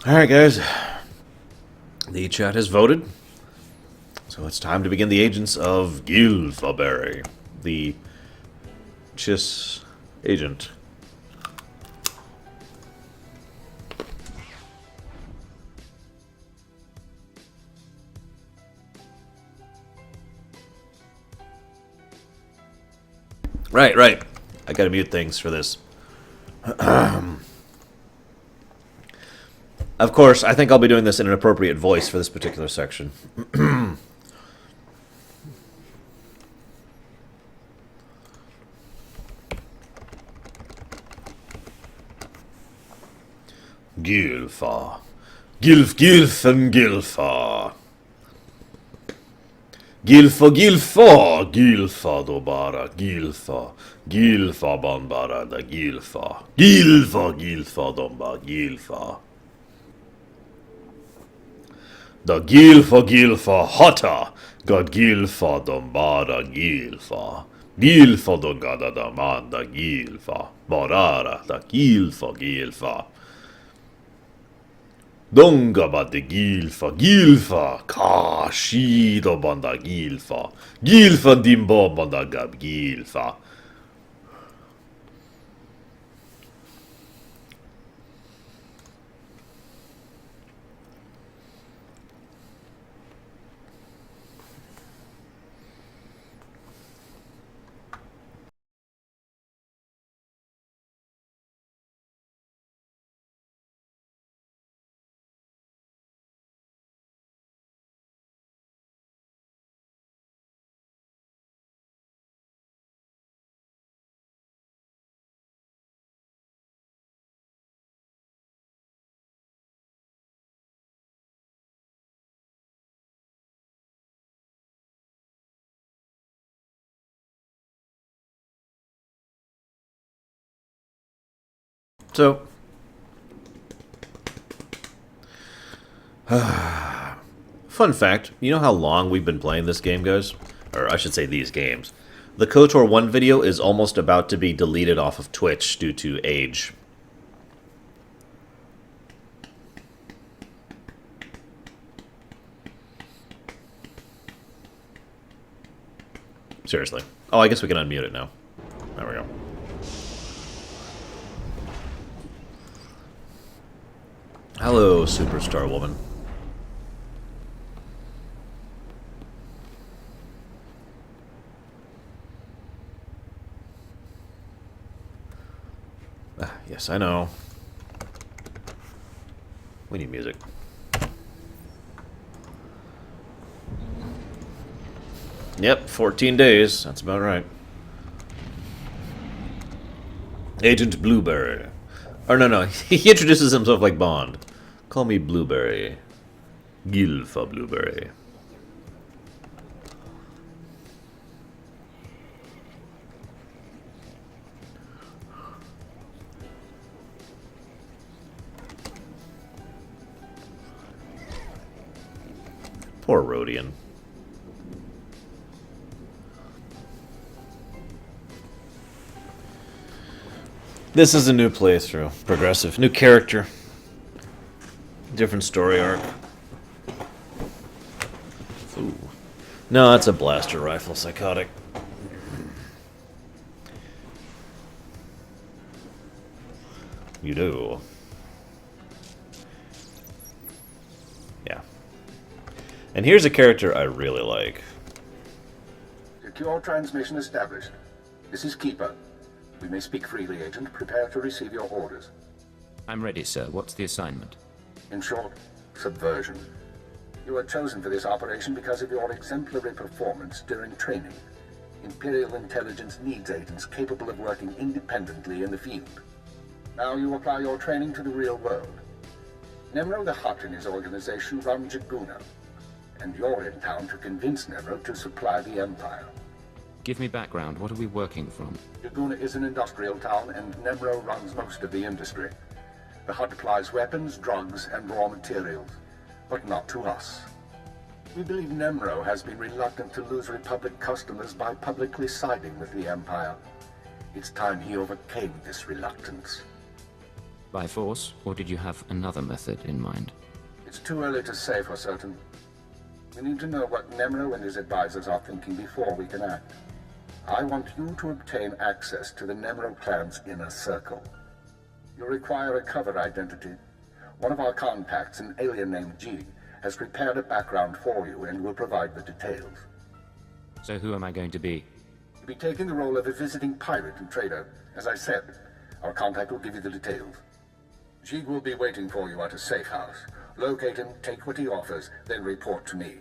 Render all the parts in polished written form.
Alright, guys. The chat has voted. So it's time to begin the agents of Gilfaberry, the Chiss agent. Right. I gotta mute things for this. Of course, I think I'll be doing this in an appropriate voice for this particular section. Gilfa. Gilf and Gilfa. Gilfa dobara, Gilfa bombara da Gilfa domba, Gilfa. Da Gilfa Hutta, God Gilfa dombara, Gilfa dongada da manda, Gilfa, barara da Gilfa. Donga bade Gilfa, Kashi do banda Gilfa dimbo banda gab Gilfa. So, fun fact, you know how long we've been playing this game, guys? Or I should say these games. The KOTOR 1 video is almost about to be deleted off of Twitch due to age. Seriously. Oh, I guess we can unmute it now. There we go. Hello, Superstar Woman. Yes, I know. We need music. Yep, 14 days. That's about right. Agent Blueberry. Or no. He introduces himself like Bond. Call me Blueberry. Gilfa Blueberry. Poor Rodian. This is a new playthrough. Progressive. New character. Different story arc. Ooh. No, it's a blaster rifle, psychotic. You do. Yeah. And here's a character I really like. Secure transmission established. This is Keeper. We may speak freely, Agent. Prepare to receive your orders. I'm ready, sir. What's the assignment? In short, subversion. You were chosen for this operation because of your exemplary performance during training. Imperial intelligence needs agents capable of working independently in the field. Now you apply your training to the real world. Nemro the Hutt and his organization run Jaguna, and you're in town to convince Nemro to supply the Empire. Give me background. What are we working from? Jaguna is an industrial town, and Nemro runs most of the industry. The Hutt applies weapons, drugs, and raw materials, but not to us. We believe Nemro has been reluctant to lose Republic customers by publicly siding with the Empire. It's time he overcame this reluctance. By force, or did you have another method in mind? It's too early to say for certain. We need to know what Nemro and his advisors are thinking before we can act. I want you to obtain access to the Nemro clan's inner circle. You'll require a cover identity. One of our contacts, an alien named G, has prepared a background for you and will provide the details. So who am I going to be? You'll be taking the role of a visiting pirate and trader. As I said, our contact will give you the details. G will be waiting for you at a safe house. Locate him, take what he offers, then report to me.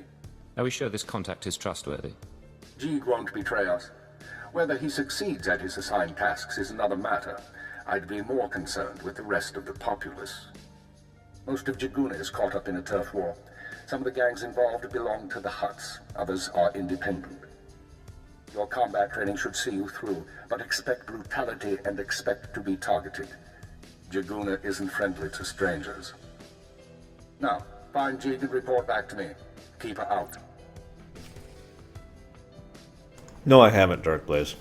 Are we sure this contact is trustworthy? G won't betray us. Whether he succeeds at his assigned tasks is another matter. I'd be more concerned with the rest of the populace. Most of Jaguna is caught up in a turf war. Some of the gangs involved belong to the Hutts. Others are independent. Your combat training should see you through, but expect brutality and expect to be targeted. Jaguna isn't friendly to strangers. Now, find Jig and report back to me. Keep her out. No, I haven't, Darkblaze.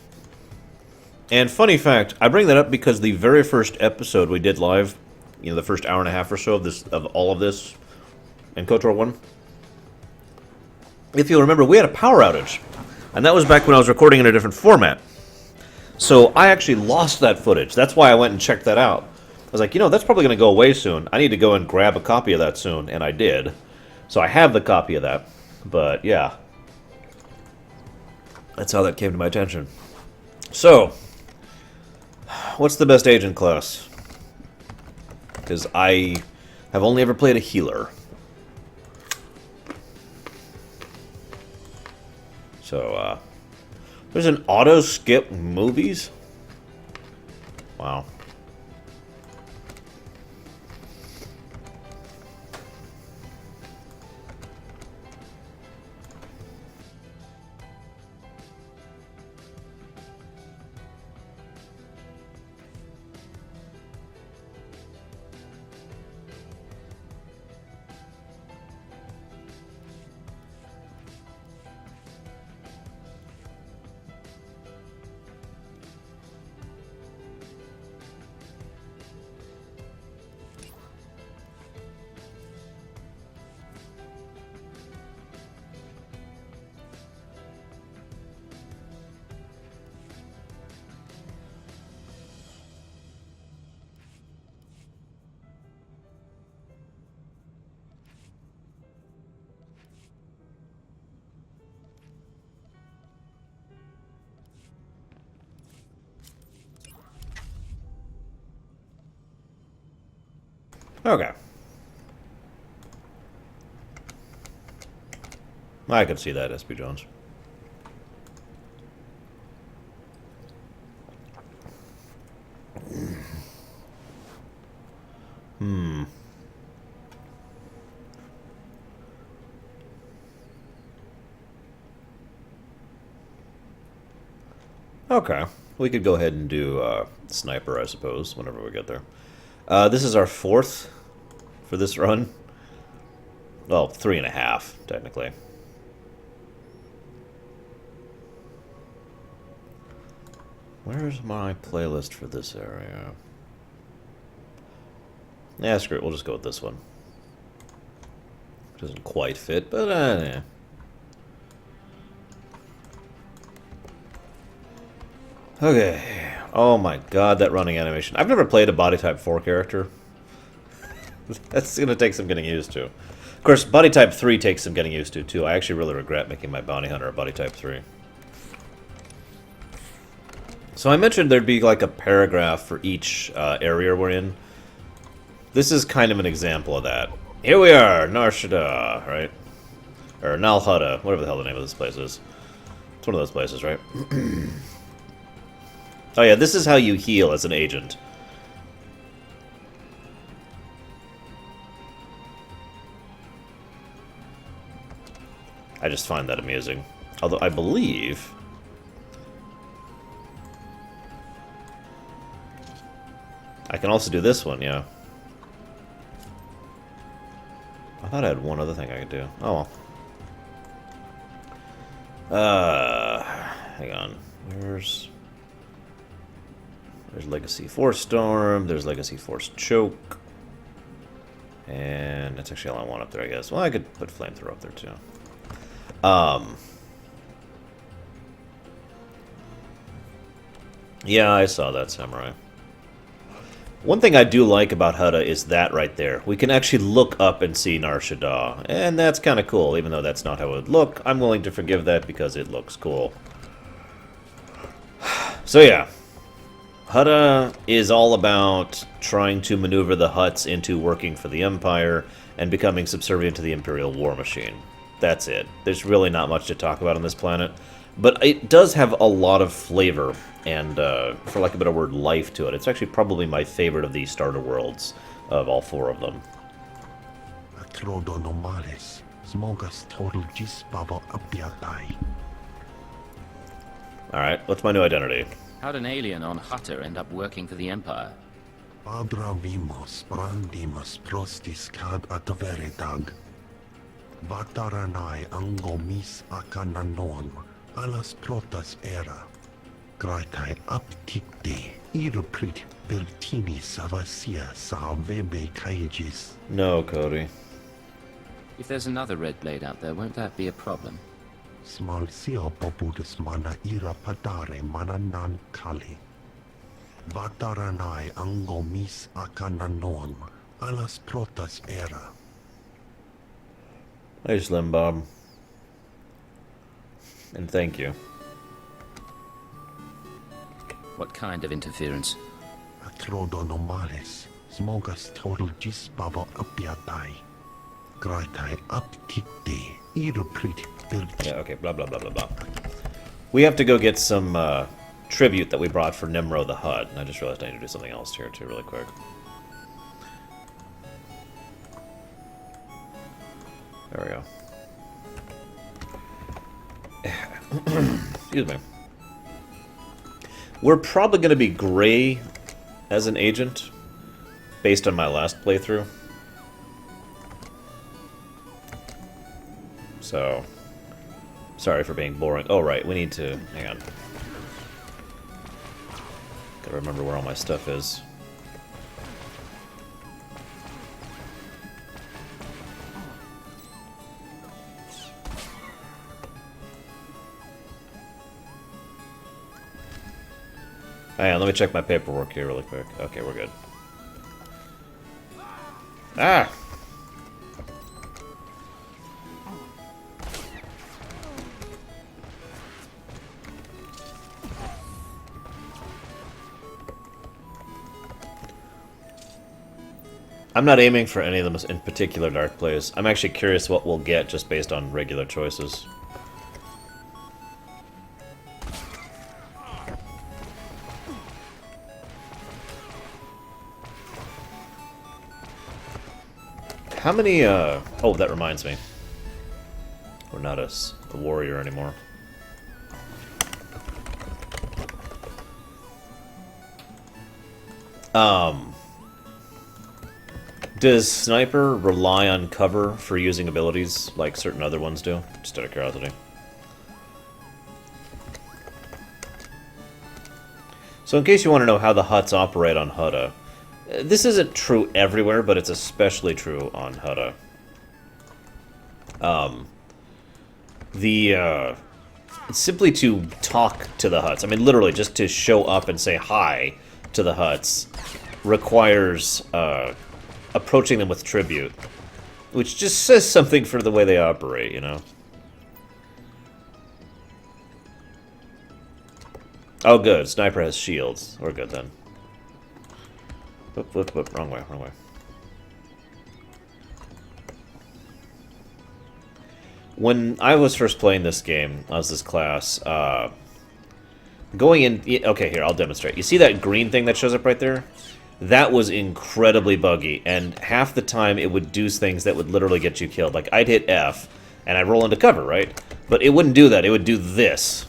And funny fact, I bring that up because the very first episode we did live, you know, the first hour and a half or so of all of this, in KOTOR 1, if you'll remember, we had a power outage. And that was back when I was recording in a different format. So I actually lost that footage. That's why I went and checked that out. I was like, you know, that's probably going to go away soon. I need to go and grab a copy of that soon, and I did. So I have the copy of that. But, yeah. That's how that came to my attention. So, what's the best agent class? Because I have only ever played a healer. So, there's an auto-skip movies? Wow. Okay. I can see that, SP Jones. Okay. We could go ahead and do Sniper, I suppose, whenever we get there. This is our fourth for this run. Well, 3.5, technically. Where's my playlist for this area? Yeah, screw it. We'll just go with this one. Doesn't quite fit, but yeah. Okay. Oh my god, that running animation. I've never played a body type 4 character. That's going to take some getting used to. Of course, body type 3 takes some getting used to, too. I actually really regret making my bounty hunter a body type 3. So I mentioned there'd be like a paragraph for each area we're in. This is kind of an example of that. Here we are, Nar Shaddaa, right? Or Nal Hutta, whatever the hell the name of this place is. It's one of those places, right? Oh yeah, this is how you heal as an agent. I just find that amusing. Although I believe... I can also do this one, yeah. I thought I had one other thing I could do. Oh well. Hang on. Where's There's Legacy Force Storm. There's Legacy Force Choke. And that's actually all I want up there, I guess. Well, I could put Flamethrower up there, too. Yeah, I saw that, Samurai. One thing I do like about Hutta is that right there. We can actually look up and see Nar Shaddaa, and that's kind of cool. Even though that's not how it would look, I'm willing to forgive that because it looks cool. So yeah, Hutta is all about trying to maneuver the Hutts into working for the Empire and becoming subservient to the Imperial war machine. That's it. There's really not much to talk about on this planet, but it does have a lot of flavor and, for lack of a better word, life to it. It's actually probably my favorite of the starter worlds of all 4 of them. Alright, what's my new identity? How'd an alien on Hutta end up working for the Empire? Padravimos brandimus prostis cad adveretag. Vataranai angomis akananon, alas protas era. Graitai aptikte, iruprit bertini savasia sa vebe kaijis. No, Cody. If there's another Red Blade out there, won't that be a problem? Smal sio popudus mana ira padare mana nan kali. Vataranai angomis akananon, alas protas era. Hey, Slim Bob. And thank you. What kind of interference? Atrodonomales, smogas total gisbabo apiatai. Graitai aptikte, iruprit bertini. Yeah, okay, blah, blah, blah, blah, blah. We have to go get some tribute that we brought for Nimro the Hutt. And I just realized I need to do something else here, too, really quick. There we go. Excuse me. We're probably going to be gray as an agent, based on my last playthrough. So, sorry for being boring. Oh, right, we need to... Hang on. Gotta remember where all my stuff is. Hang on, let me check my paperwork here really quick. Okay, we're good. Ah! I'm not aiming for any of them in particular dark plays. I'm actually curious what we'll get just based on regular choices. How many, oh, that reminds me. We're not a warrior anymore. Does Sniper rely on cover for using abilities like certain other ones do? Just out of curiosity. So in case you want to know how the Hutts operate on Hutta, this isn't true everywhere, but it's especially true on Hutta. It's simply to talk to the Hutts. I mean, literally, just to show up and say hi to the Hutts requires approaching them with tribute, which just says something for the way they operate, you know? Oh, good. Sniper has shields. We're good, then. Whoop, whoop, whoop. Wrong way, wrong way. When I was first playing this game, as this class, going in... Okay, here, I'll demonstrate. You see that green thing that shows up right there? That was incredibly buggy, and half the time it would do things that would literally get you killed. Like, I'd hit F, and I'd roll into cover, right? But it wouldn't do that. It would do this.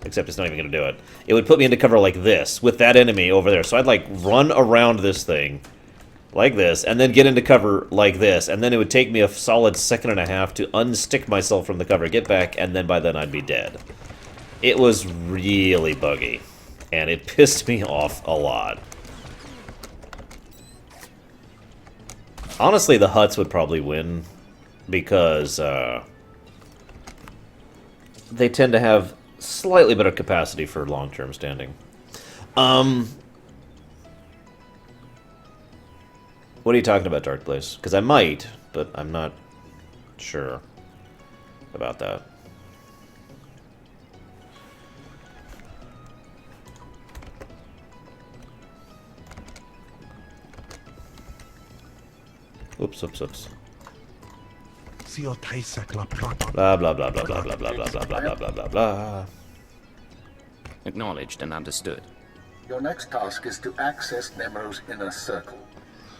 Except it's not even going to do it. It would put me into cover like this, with that enemy over there. So I'd, like, run around this thing, like this, and then get into cover like this, and then it would take me a solid second and a half to unstick myself from the cover, get back, and then by then I'd be dead. It was really buggy. and it pissed me off a lot. Honestly, the Hutts would probably win because they tend to have slightly better capacity for long-term standing. What are you talking about, Dark Place? Because I might, but I'm not sure about that. Oops, oops, oops. Sio taisek la prata. Blah, blah, blah, blah, blah, blah, blah, blah, blah, blah, blah, blah, blah, blah. Acknowledged and understood. Your next task is to access Nemro's inner circle.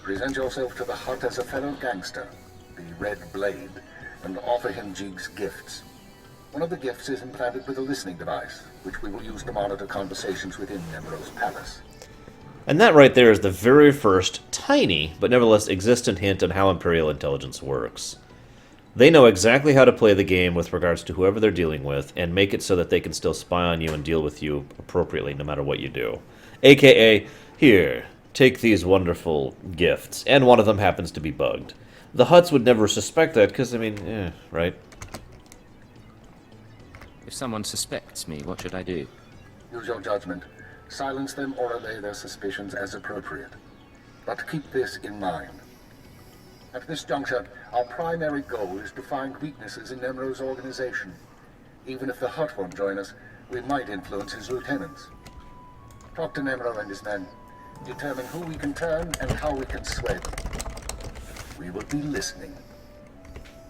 Present yourself to the Hutt as a fellow gangster, the Red Blade, and offer him Jig's gifts. One of the gifts is implanted with a listening device, which we will use to monitor conversations within Nemro's palace. And that right there is the very first tiny, but nevertheless existent hint on how Imperial intelligence works. They know exactly how to play the game with regards to whoever they're dealing with, and make it so that they can still spy on you and deal with you appropriately no matter what you do. AKA, here, take these wonderful gifts, and one of them happens to be bugged. The Hutts would never suspect that, because, I mean, right? If someone suspects me, what should I do? Use your judgment. Silence them or allay their suspicions as appropriate. But keep this in mind. At this juncture, our primary goal is to find weaknesses in Nemro's organization. Even if the Hutt won't join us, we might influence his lieutenants. Talk to Nemro and his men. Determine who we can turn and how we can sway them. We will be listening.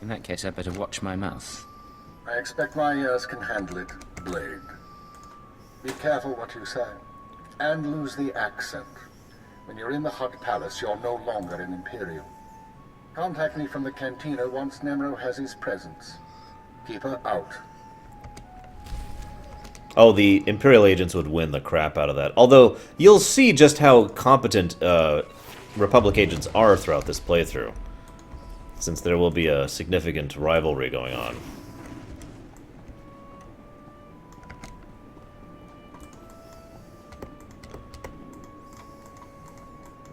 In that case, I'd better watch my mouth. I expect my ears can handle it, Blade. Be careful what you say. And lose the accent. When you're in the Hutt Palace, you're no longer an Imperial. Contact me from the cantina once Nemro has his presence. Keep her out. Oh, the Imperial agents would win the crap out of that. Although, you'll see just how competent Republic agents are throughout this playthrough. Since there will be a significant rivalry going on.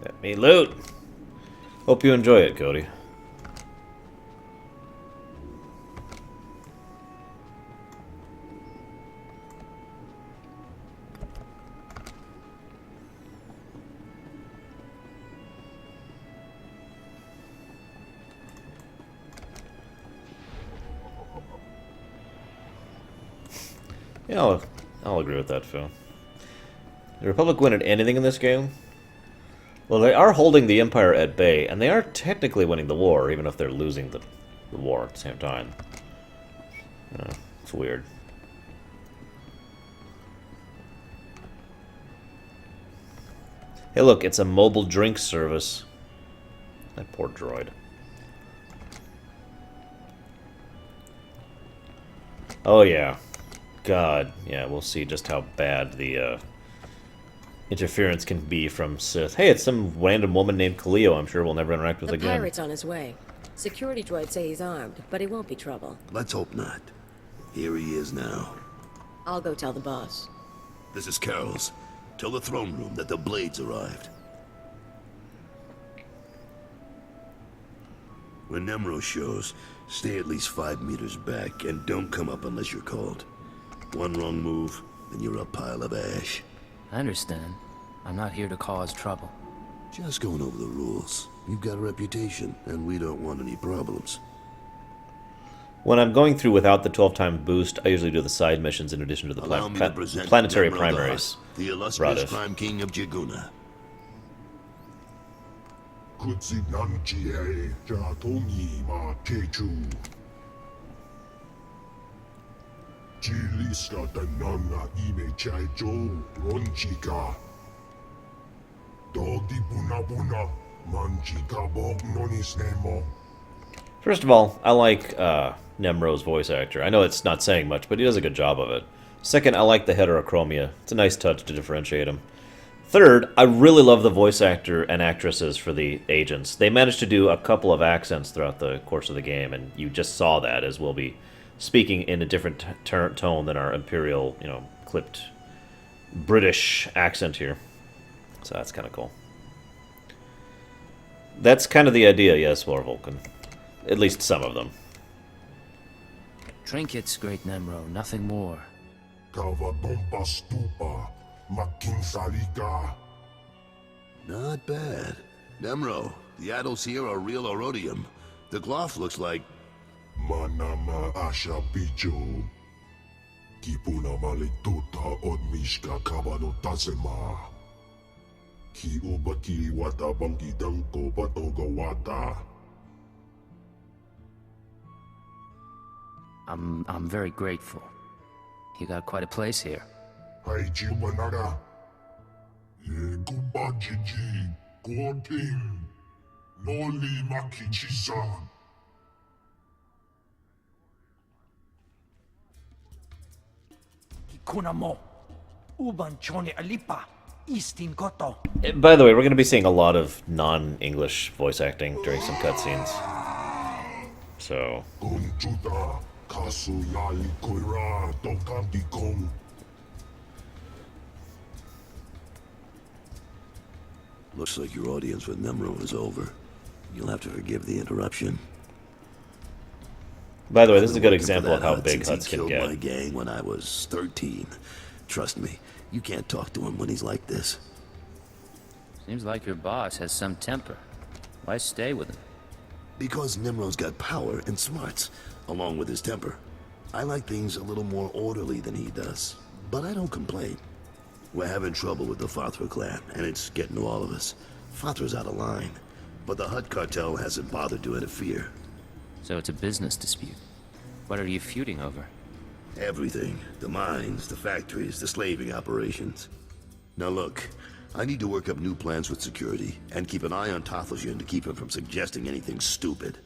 Let me loot! Hope you enjoy it, Cody. Yeah, I'll agree with that, Phil. The Republic win at anything in this game? Well, they are holding the Empire at bay, and they are technically winning the war, even if they're losing the war at the same time. It's weird. Hey, look, it's a mobile drink service. That poor droid. Oh, yeah. God, yeah, we'll see just how bad the interference can be from Sith. Hey, it's some random woman named Kaleo I'm sure we'll never interact with The again. pirate's on his way. Security droids say he's armed, but he won't be trouble. Let's hope not. Here he is now. I'll go tell the boss. This is Carol's. Tell the throne room that the Blades arrived. When Nemro shows, stay at least 5 meters back and don't come up unless you're called. One wrong move, and you're a pile of ash. I understand. I'm not here to cause trouble. Just going over the rules. You've got a reputation, and we don't want any problems. When I'm going through without the 12-time boost, I usually do the side missions in addition to the Allow me to present planetary Nemro primaries. the illustrious Radif. Crime King of Jiguna. Kutsinanjie Jatomi ma techu. Jiliska danana ime chaijo ronchika. Dogi buna buna manchika bog nonis nemo. First of all, I like Nemro's voice actor. I know it's not saying much, but he does a good job of it. Second, I like the heterochromia. It's a nice touch to differentiate him. Third, I really love the voice actor and actresses for the agents. They managed to do a couple of accents throughout the course of the game, and you just saw that as we'll be speaking in a different tone than our Imperial, clipped British accent here. So that's kind of cool. That's kind of the idea, yes, War Vulcan. At least some of them. Trinkets, Great Nemro, nothing more. Kavadompa stupa, making salika. Not bad. Nemro, the idols here are real Orodium. The glyph looks like... Manama asha bijo. Kipuna malituta odmishka kabano tasema. Ki ubaki wata bangi danko batoga wata. I'm very grateful. You got quite a place here. Haiji manara. Ye kubajiji, kuoting. Noli makichisa. Kunamo, Ubanchone Alipa, Eastin Koto. By the way, we're going to be seeing a lot of non-English voice acting during some cutscenes. So... Gonchuta, Kasu Yali Koira, Tokanti Kong. Looks like your audience with Nemro is over. You'll have to forgive the interruption. By the way, this is a good I've been working example for of that how Hut big since Huts he can killed my get. gang when I was 13. Trust me, you can't talk to him when he's like this. Seems like your boss has some temper. Why stay with him? Because Nimrod's got power and smarts, along with his temper. I like things a little more orderly than he does, but I don't complain. We're having trouble with the Fathra clan, and it's getting to all of us. Fathra's out of line, but the Hut cartel hasn't bothered to interfere. So it's a business dispute. What are you feuding over? Everything. The mines, the factories, the slaving operations. Now look, I need to work up new plans with security, and keep an eye on Tathlosian to keep him from suggesting anything stupid.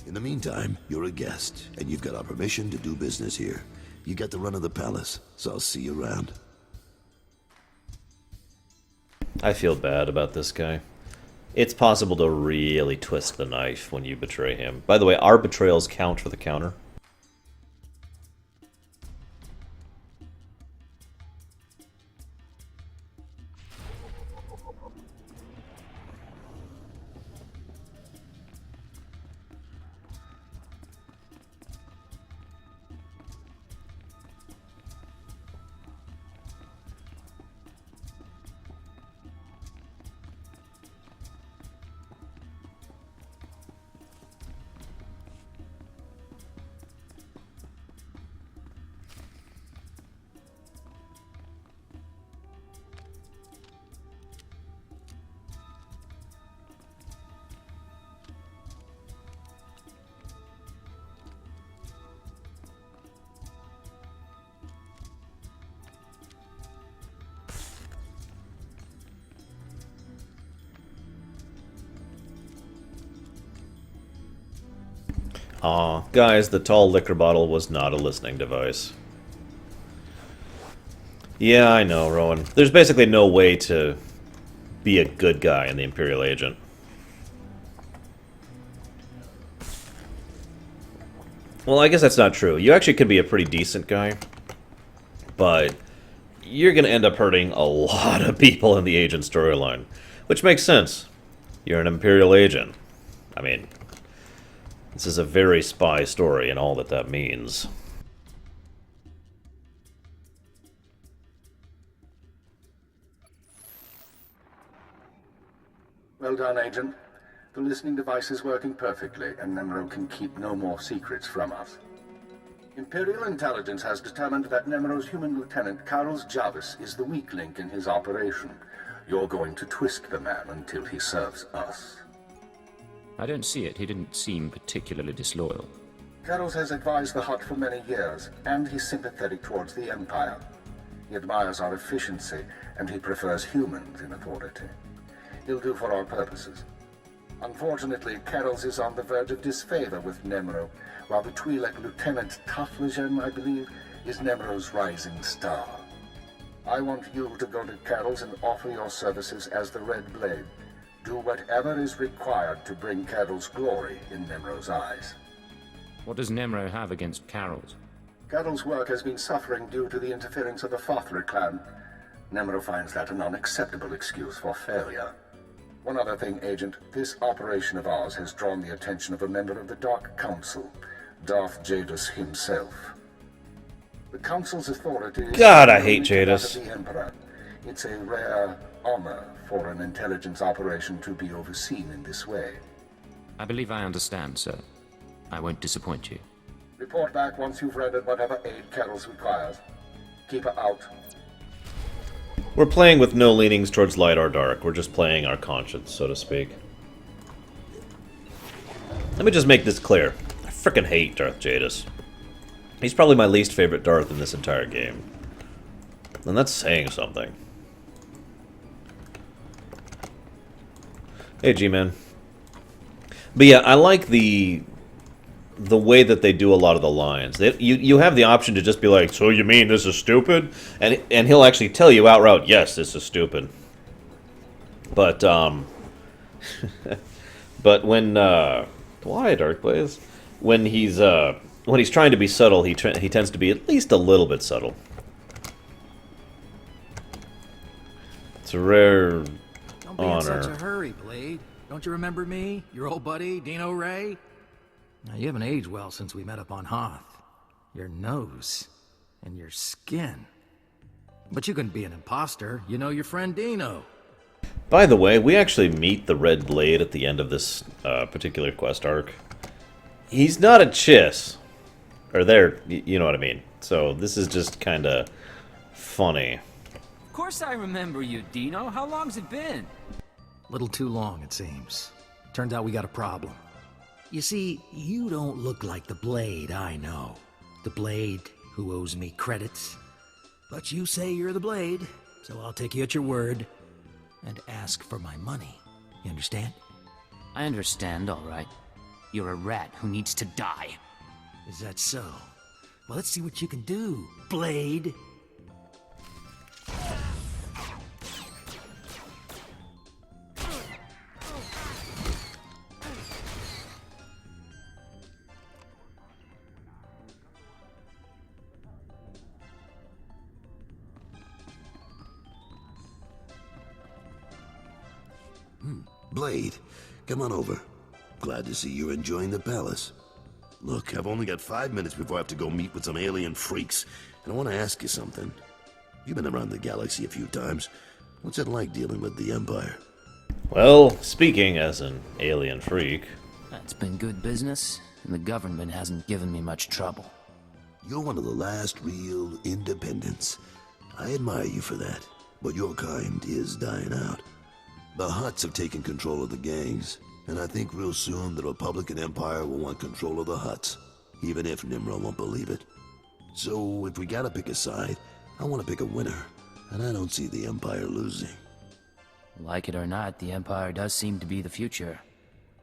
In the meantime, you're a guest, and you've got our permission to do business here. You got the run of the palace, so I'll see you around. I feel bad about this guy. It's possible to really twist the knife when you betray him. By the way, our betrayals count for the counter. Aw, guys, the tall liquor bottle was not a listening device. Yeah, I know, Rowan. There's basically no way to be a good guy in the Imperial Agent. Well, I guess that's not true. You actually could be a pretty decent guy, but you're going to end up hurting a lot of people in the Agent storyline, which makes sense. You're an Imperial Agent. I mean, this is a very spy story and all that that means. Well done, Agent. The listening device is working perfectly, and Nemro can keep no more secrets from us. Imperial intelligence has determined that Nemro's human lieutenant, Carlos Jarvis, is the weak link in his operation. You're going to twist the man until he serves us. I don't see it. He didn't seem particularly disloyal. Carlos has advised the Hut for many years, and he's sympathetic towards the Empire. He admires our efficiency, and he prefers humans in authority. He'll do for our purposes. Unfortunately, Carlos is on the verge of disfavor with Nemro, while the Twi'lek Lieutenant Tathlosian, I believe, is Nemro's rising star. I want you to go to Carlos and offer your services as the Red Blade. Do whatever is required to bring Carol's glory in Nemro's eyes. What does Nemro have against Carol's? Carol's work has been suffering due to the interference of the Fathra clan. Nemro finds that an unacceptable excuse for failure. One other thing, Agent. This operation of ours has drawn the attention of a member of the Dark Council, Darth Jadus himself. The Council's authority is God, I hate similar to that Jadus. of the Emperor. It's a rare honor for an intelligence operation to be overseen in this way. I believe I understand, sir. I won't disappoint you. Report back once you've rendered whatever aid Kettles requires. Keep her out. We're playing with no leanings towards light or dark. We're just playing our conscience, so to speak. Let me just make this clear. I frickin' hate Darth Jadus. He's probably my least favorite Darth in this entire game. And that's saying something. Hey, G-Man. But yeah, I like the way that they do a lot of the lines. You have the option to just be like, so you mean this is stupid? And he'll actually tell you outright, yes, this is stupid. But, but when, why, Darkblaze? When he's trying to be subtle, he tends to be at least a little bit subtle. It's a rare Don't be honor. in such a hurry, Blade. Don't you remember me? Your old buddy, Dino Ray? Now, you haven't aged well since we met up on Hoth. Your nose and your skin. But you couldn't be an imposter. You know your friend Dino. By the way, we actually meet the Red Blade at the end of this particular quest arc. He's not a chiss. Or there, you know what I mean. So this is just kind of funny. Of course I remember you, Dino. How long's it been? Little too long, it seems. Turns out we got a problem. You see, you don't look like the Blade I know. The Blade who owes me credits. But you say you're the Blade, so I'll take you at your word and ask for my money. You understand? I understand, all right. You're a rat who needs to die. Is that so? Well, let's see what you can do, Blade. Blade, come on over. Glad to see you're enjoying the palace. Look, I've only got 5 minutes before I have to go meet with some alien freaks, and I want to ask you something. You've been around the galaxy a few times. What's it like dealing with the Empire? Well, speaking as an alien freak. It's been good business, and the government hasn't given me much trouble. You're one of the last real independents. I admire you for that, but your kind is dying out. The Hutts have taken control of the gangs, and I think real soon the Republican Empire will want control of the Hutts, even if Nimro won't believe it. So if we gotta pick a side, I want to pick a winner, and I don't see the Empire losing. Like it or not, the Empire does seem to be the future.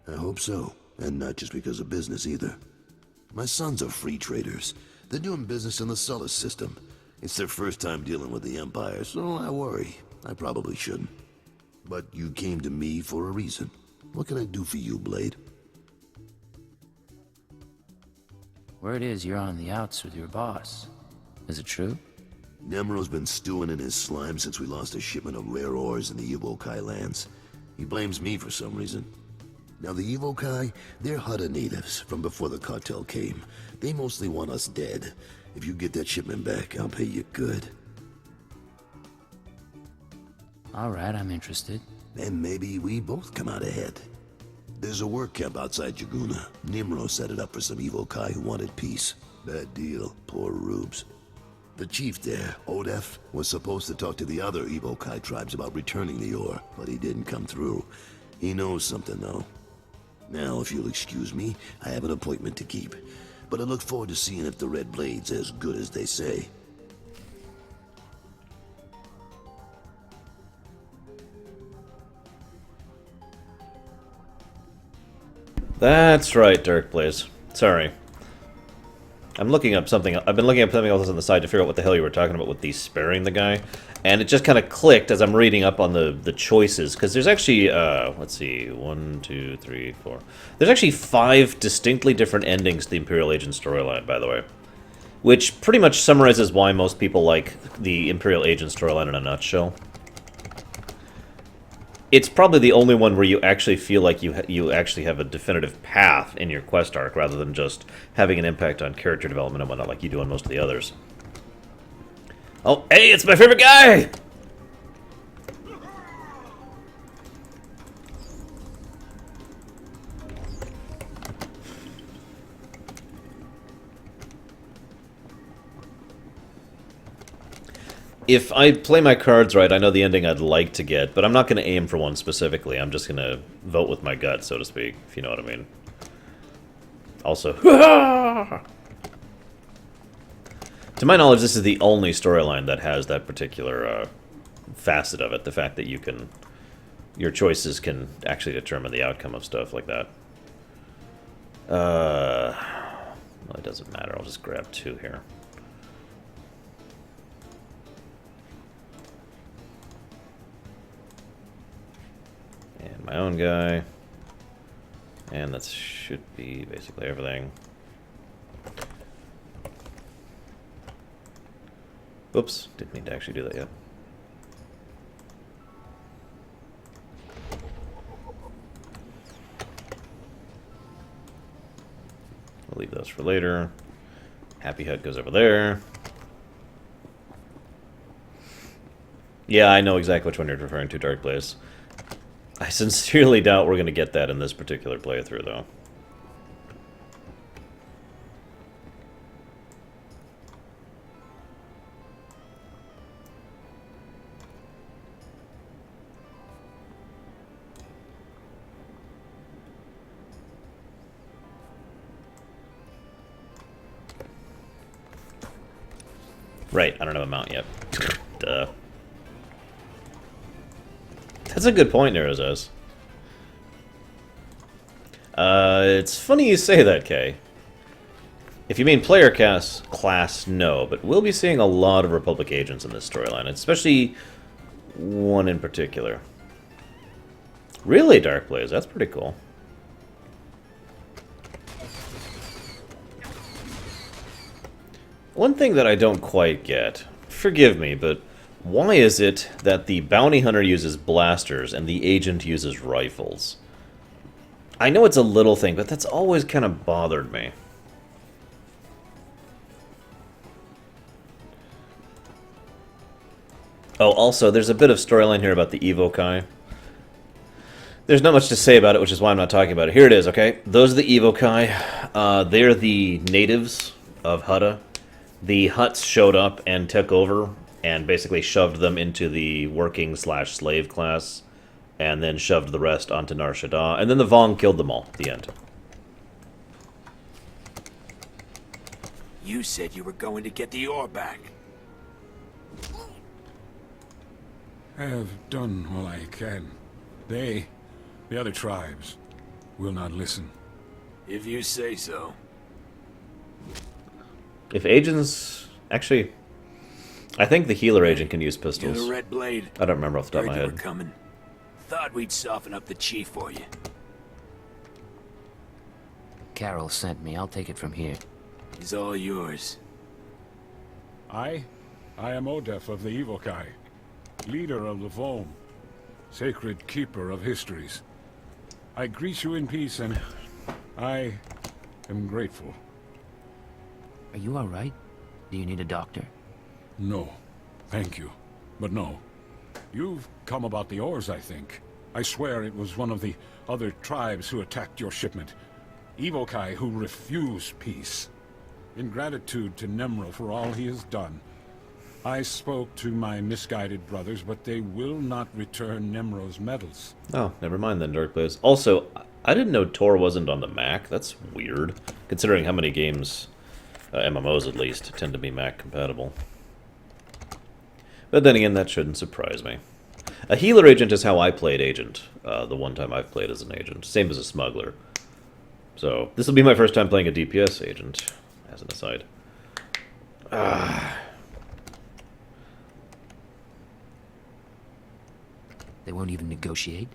I hope so, and not just because of business either. My sons are free traders. They're doing business in the Sullus system. It's their first time dealing with the Empire, so I worry. I probably shouldn't. But you came to me for a reason. What can I do for you, Blade? Word is you're on the outs with your boss. Is it true? Nemro's been stewing in his slime since we lost a shipment of rare ores in the Evokai lands. He blames me for some reason. Now the Evokai, they're Hutta natives from before the cartel came. They mostly want us dead. If you get that shipment back, I'll pay you good. Alright, I'm interested. Then maybe we both come out ahead. There's a work camp outside Jaguna. Nimro set it up for some Evokai who wanted peace. Bad deal, poor rubes. The chief there, Odef, was supposed to talk to the other Evokai tribes about returning the ore, but he didn't come through. He knows something, though. Now, if you'll excuse me, I have an appointment to keep. But I look forward to seeing if the Red Blade's as good as they say. That's right, Darkblaze. Sorry. I'm looking up something. I've been looking up something else on the side to figure out what the hell you were talking about with the sparing the guy. And it just kind of clicked as I'm reading up on the choices. Because there's actually, let's see, 1, 2, 3, 4. There's actually 5 distinctly different endings to the Imperial Agent storyline, by the way. which pretty much summarizes why most people like the Imperial Agent storyline in a nutshell. It's probably the only one where you actually feel like you actually have a definitive path in your quest arc, rather than just having an impact on character development and whatnot like you do on most of the others. Oh, hey, it's my favorite guy! If I play my cards right, I know the ending I'd like to get, but I'm not going to aim for one specifically. I'm just going to vote with my gut, so to speak, if you know what I mean. Also, to my knowledge, this is the only storyline that has that particular facet of it. The fact that your choices can actually determine the outcome of stuff like that. Well, it doesn't matter. I'll just grab 2 here. And my own guy. And that should be basically everything. Oops, didn't mean to actually do that yet. We'll leave those for later. Happy Hut goes over there. Yeah, I know exactly which one you're referring to, Dark Blaze. I sincerely doubt we're going to get that in this particular playthrough, though. Right, I don't have a mount yet. Duh. That's a good point, Neurozos. It's funny you say that, Kay. If you mean player class, no, but we'll be seeing a lot of Republic agents in this storyline, especially one in particular. Really, Dark Blaze? That's pretty cool. One thing that I don't quite get, forgive me, but why is it that the bounty hunter uses blasters and the agent uses rifles? I know it's a little thing, but that's always kind of bothered me. Oh, also, there's a bit of storyline here about the Evokai. There's not much to say about it, which is why I'm not talking about it. Here it is, okay? Those are the Evokai. They're the natives of Hutta. The Hutts showed up and took over and basically shoved them into the working/slave class, and then shoved the rest onto Nar Shaddaa, and then the Vong killed them all at the end. You said you were going to get the ore back. I have done all I can. They, the other tribes, will not listen. If you say so. If agents... Actually, I think the healer agent can use pistols. You're the Red Blade. I don't remember off the top of my Heard you head. were coming. Thought we'd soften up the chief for you. Carol sent me. I'll take it from here. He's all yours. I am Odef of the Evokai, leader of the Vom, sacred keeper of histories. I greet you in peace, and I am grateful. Are you all right? Do you need a doctor? No, thank you, but no. You've come about the ores, I think. I swear it was one of the other tribes who attacked your shipment. Evokai who refuse peace. In gratitude to Nemro for all he has done, I spoke to my misguided brothers, but they will not return Nemro's medals. Oh, never mind then, Dark Blaze. Also, I didn't know Tor wasn't on the Mac. That's weird, considering how many games, MMOs at least, tend to be Mac compatible. But then again, that shouldn't surprise me. A healer agent is how I played agent, the one time I've played as an agent. Same as a smuggler. So, this will be my first time playing a DPS agent, as an aside. They won't even negotiate?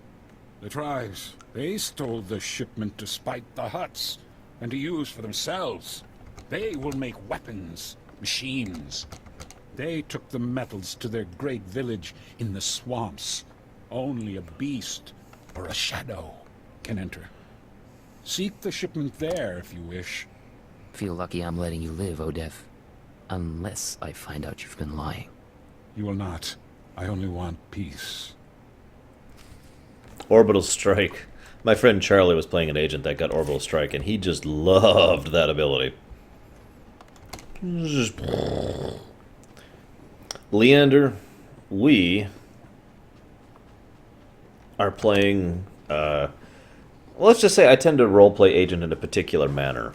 The tribes, they stole the shipment to spite the Hutts, and to use for themselves. They will make weapons, machines. They took the metals to their great village in the swamps. Only a beast or a shadow can enter. Seek the shipment there if you wish. Feel lucky I'm letting you live, Odef. Unless I find out you've been lying. You will not. I only want peace. Orbital Strike. My friend Charlie was playing an agent that got Orbital Strike, and he just loved that ability. Leander, we are playing... let's just say I tend to roleplay agent in a particular manner.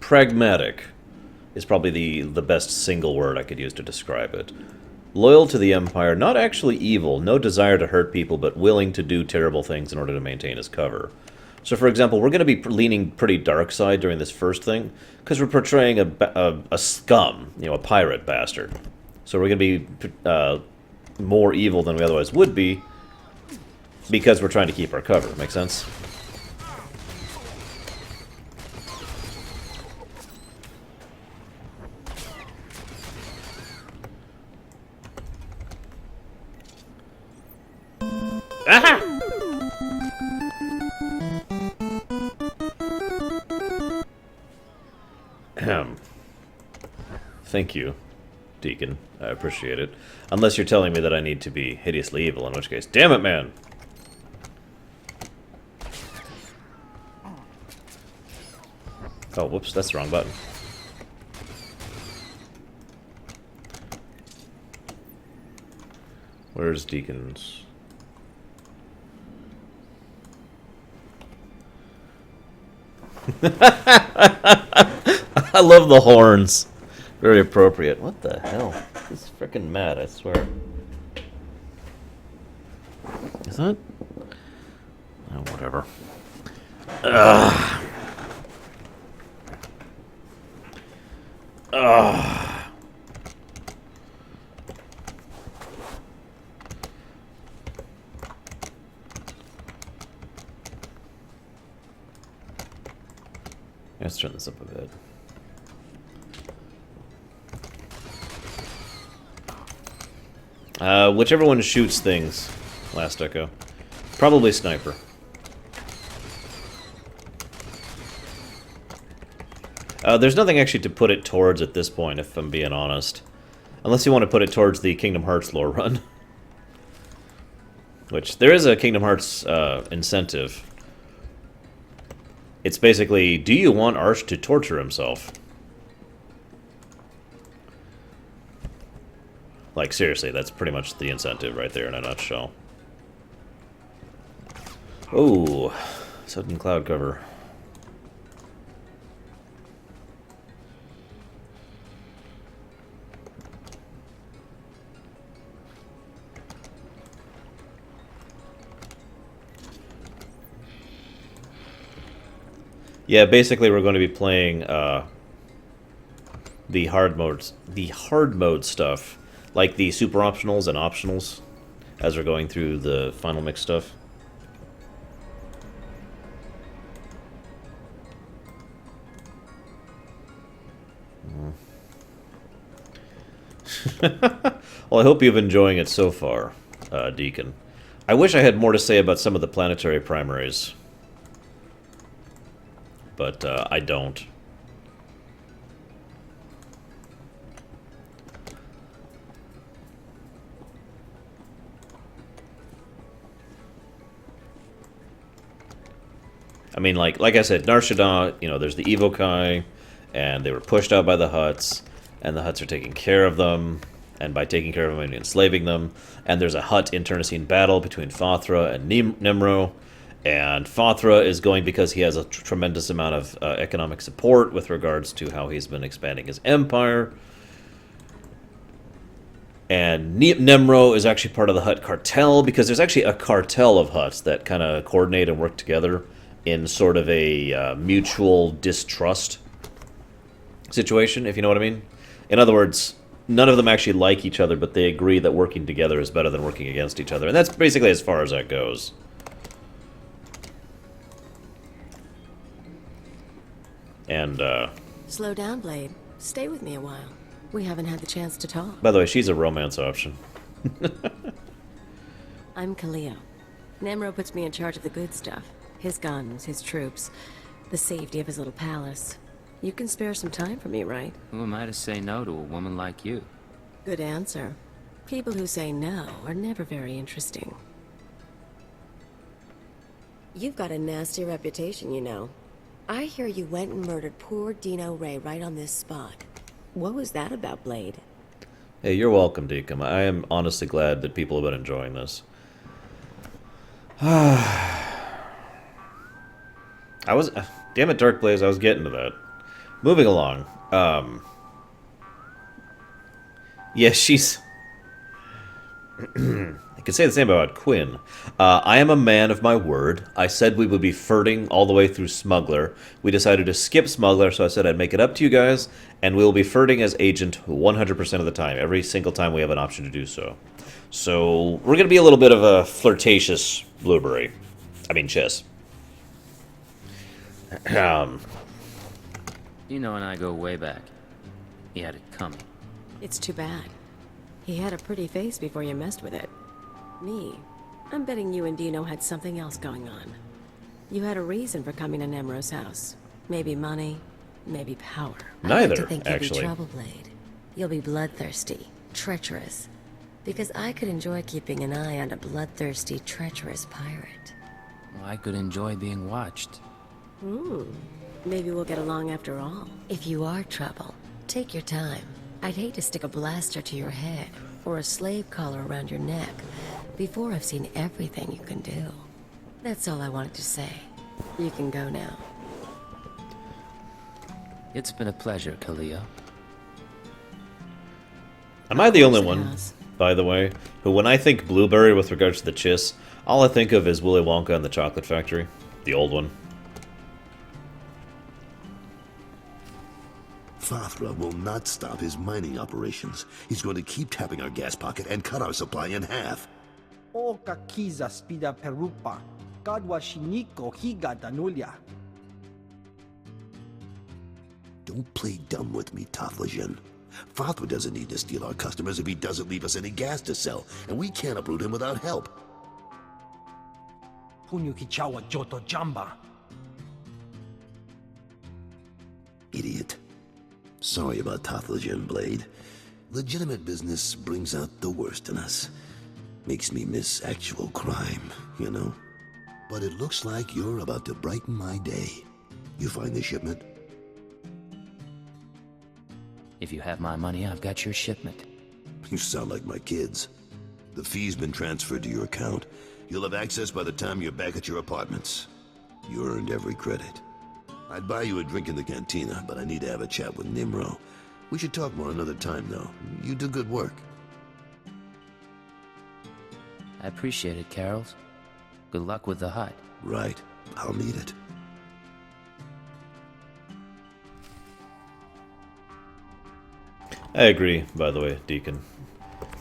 Pragmatic is probably the best single word I could use to describe it. Loyal to the Empire, not actually evil, no desire to hurt people, but willing to do terrible things in order to maintain his cover. So, for example, we're going to be leaning pretty dark side during this first thing, because we're portraying a scum, you know, a pirate bastard. So we're going to be more evil than we otherwise would be, because we're trying to keep our cover. Make sense? Aha! Thank you, Deacon. I appreciate it. Unless you're telling me that I need to be hideously evil, in which case, damn it, man! Oh, whoops, that's the wrong button. Where's Deacon's? I love the horns. Very appropriate. What the hell? This is freaking mad, I swear. Is that? Oh, whatever. Ugh. Ugh. Let's turn this up a bit. Whichever one shoots things, Last Echo. Probably Sniper. There's nothing actually to put it towards at this point, if I'm being honest. Unless you want to put it towards the Kingdom Hearts lore run. Which, there is a Kingdom Hearts incentive. It's basically, do you want Arch to torture himself? Like, seriously, that's pretty much the incentive right there in a nutshell. Oh, sudden cloud cover. Yeah, basically we're going to be playing the hard mode stuff, like the super optionals and optionals, as we're going through the final mix stuff. Well, I hope you've enjoying it so far, Deacon. I wish I had more to say about some of the planetary primaries, but I don't. I mean, like I said, Nar Shaddaa, you know, there's the Evokai, and they were pushed out by the Hutts, and the Hutts are taking care of them, and by taking care of them, I mean enslaving them, and there's a Hutt internecine battle between Fathra and Nemro, and Fathra is going because he has a tremendous amount of economic support with regards to how he's been expanding his empire. And Nemro is actually part of the Hutt cartel, because there's actually a cartel of Hutts that kind of coordinate and work together in sort of a mutual distrust situation, if you know what I mean. In other words, none of them actually like each other, but they agree that working together is better than working against each other. And that's basically as far as that goes. And, Slow down, Blade. Stay with me a while. We haven't had the chance to talk. By the way, she's a romance option. I'm Kaleo. Nemro puts me in charge of the good stuff. His guns, his troops, the safety of his little palace. You can spare some time for me, right? Who am I to say no to a woman like you? Good answer. People who say no are never very interesting. You've got a nasty reputation, you know. I hear you went and murdered poor Dino Ray right on this spot. What was that about, Blade? Hey, you're welcome, Deacon. I am honestly glad that people have been enjoying this. Damn it, Dark Blaze, I was getting to that. Moving along. Yeah, she's... I could say the same about Quinn. I am a man of my word. I said we would be flirting all the way through Smuggler. We decided to skip Smuggler, so I said I'd make it up to you guys, and we'll be flirting as Agent 100% of the time, every single time we have an option to do so. So, we're going to be a little bit of a flirtatious blueberry. I mean, Chiss. Dino and I go way back. He had it coming. It's too bad. He had a pretty face before you messed with it. Me, I'm betting you and Dino had something else going on. You had a reason for coming to Nemro's house. Maybe money, maybe power. Neither, I like to think actually. You'll be trouble, Blade. You'll be bloodthirsty, treacherous. Because I could enjoy keeping an eye on a bloodthirsty, treacherous pirate. Well, I could enjoy being watched. Maybe we'll get along after all. If you are trouble, take your time. I'd hate to stick a blaster to your head or a slave collar around your neck before I've seen everything you can do. That's all I wanted to say. You can go now. It's been a pleasure, Kaleo. Am I the only one, by the way, who when I think blueberry with regards to the Chiss, all I think of is Willy Wonka and the Chocolate Factory? The old one. Fathra will not stop his mining operations. He's going to keep tapping our gas pocket and cut our supply in half. O kakiza spida perupa. Kadwa shiniko higa danulia. Don't play dumb with me, Taflajan. Fathra doesn't need to steal our customers if he doesn't leave us any gas to sell, and we can't uproot him without help. Punyu kichawa joto jamba. Idiot. Sorry about Taflajan, Blade. Legitimate business brings out the worst in us. Makes me miss actual crime, you know? But it looks like you're about to brighten my day. You find the shipment? If you have my money, I've got your shipment. You sound like my kids. The fee's been transferred to your account. You'll have access by the time you're back at your apartments. You earned every credit. I'd buy you a drink in the cantina, but I need to have a chat with Nimro. We should talk more another time, though. You do good work. I appreciate it, Carols. Good luck with the hut. Right. I'll need it. I agree, by the way, Deacon.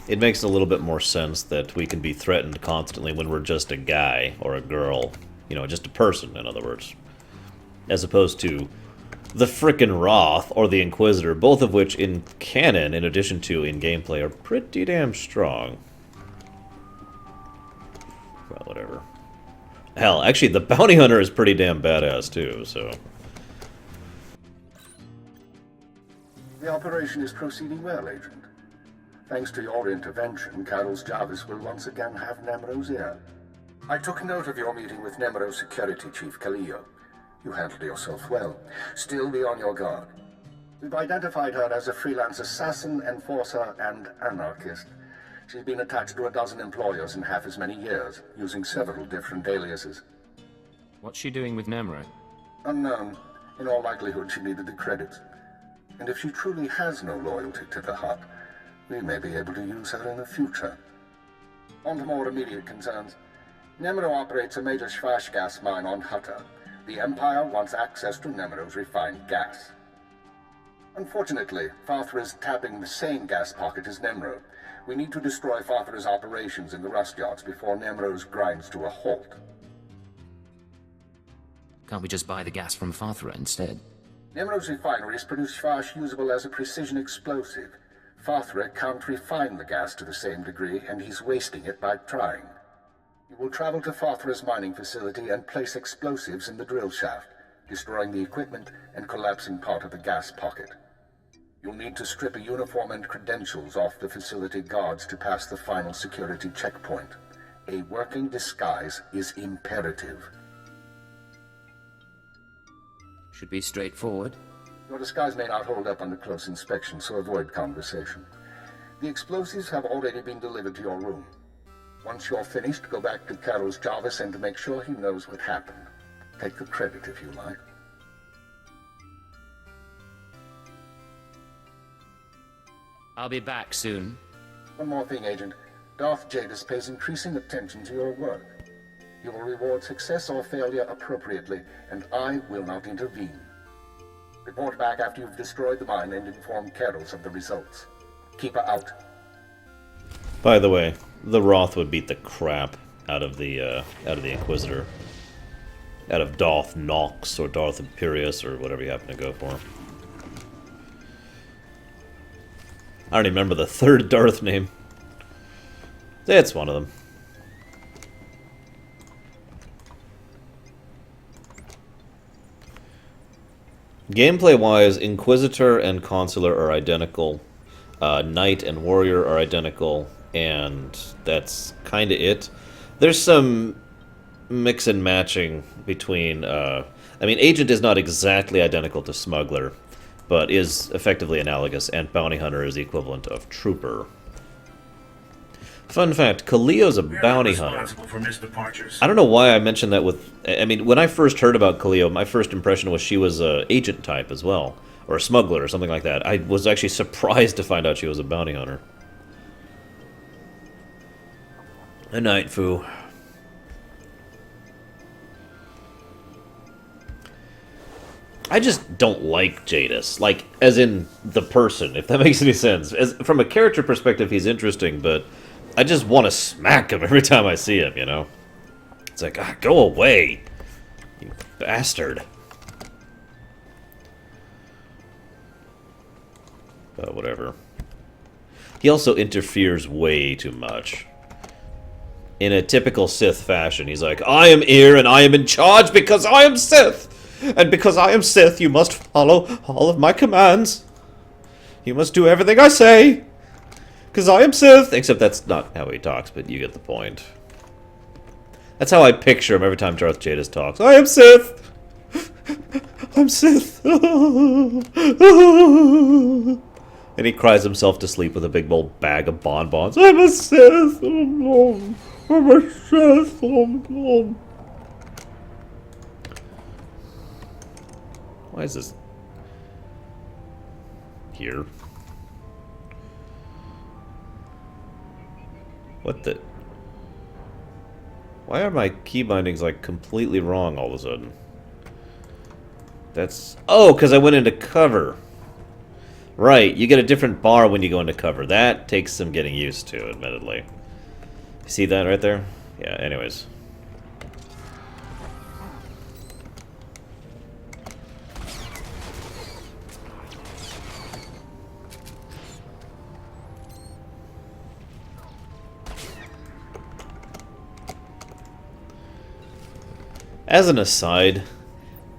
It makes a little bit more sense that we can be threatened constantly when we're just a guy or a girl. You know, just a person, in other words. As opposed to the frickin' Roth or the Inquisitor, both of which in canon, in addition to in gameplay, are pretty damn strong. Well, whatever. Hell, actually, the Bounty Hunter is pretty damn badass, too, so... The operation is proceeding well, Agent. Thanks to your intervention, Carol's Jarvis will once again have Nemro's ear. I took note of your meeting with Nemro's security chief, Kaleo. You handled yourself well. Still be on your guard. We've identified her as a freelance assassin, enforcer, and anarchist. She's been attached to a dozen employers in half as many years, using several different aliases. What's she doing with Nemro? Unknown. In all likelihood, she needed the credits. And if she truly has no loyalty to the Hut, we may be able to use her in the future. On to more immediate concerns. Nemro operates a major Schwash gas mine on Hutta. The Empire wants access to Nemro's refined gas. Unfortunately, Fathra is tapping the same gas pocket as Nemro. We need to destroy Fathra's operations in the rust yards before Nemro's grinds to a halt. Can't we just buy the gas from Fathra instead? Nimrod's refineries produce Fash usable as a precision explosive. Farthra can't refine the gas to the same degree, and he's wasting it by trying. You will travel to Farthra's mining facility and place explosives in the drill shaft, destroying the equipment and collapsing part of the gas pocket. You'll need to strip a uniform and credentials off the facility guards to pass the final security checkpoint. A working disguise is imperative. Should be straightforward. Your disguise may not hold up under close inspection, so avoid conversation. The explosives have already been delivered to your room. Once you're finished, go back to Carol's Jarvis and make sure he knows what happened. Take the credit if you like. I'll be back soon. One more thing, Agent. Darth Jadis pays increasing attention to your work. He will reward success or failure appropriately, and I will not intervene. Report back after you've destroyed the mine and inform Carols of the results. Keep her out. By the way, the Roth would beat the crap out of the Inquisitor. Out of Darth Nox or Darth Imperius or whatever you happen to go for. I don't even remember the third Darth name. It's one of them. Gameplay-wise, Inquisitor and Consular are identical. Knight and Warrior are identical, and that's kind of it. There's some mix and matching between... I mean, Agent is not exactly identical to Smuggler, but is effectively analogous, and Bounty Hunter is the equivalent of Trooper. Fun fact, Kaleo's a bounty hunter. For missed departures. I don't know why I mentioned that with... I mean, when I first heard about Kaleo, my first impression was she was a agent type as well. Or a smuggler or something like that. I was actually surprised to find out she was a bounty hunter. A night, Foo. I just don't like Jadis. Like, as in the person, if that makes any sense. From a character perspective, he's interesting, but... I just want to smack him every time I see him, you know? It's like, go away, you bastard. But whatever. He also interferes way too much. In a typical Sith fashion, he's like, I am here and I am in charge because I am Sith! And because I am Sith, you must follow all of my commands. You must do everything I say. Because I am Sith! Except that's not how he talks, but you get the point. That's how I picture him every time Darth Jadis talks. I am Sith! I'm Sith! And he cries himself to sleep with a big old bag of bonbons. I'm a Sith! I'm a Sith! Why is this here? What the... Why are my key bindings, like, completely wrong all of a sudden? That's... Oh, because I went into cover. Right, you get a different bar when you go into cover. That takes some getting used to, admittedly. See that right there? Yeah, anyways. As an aside,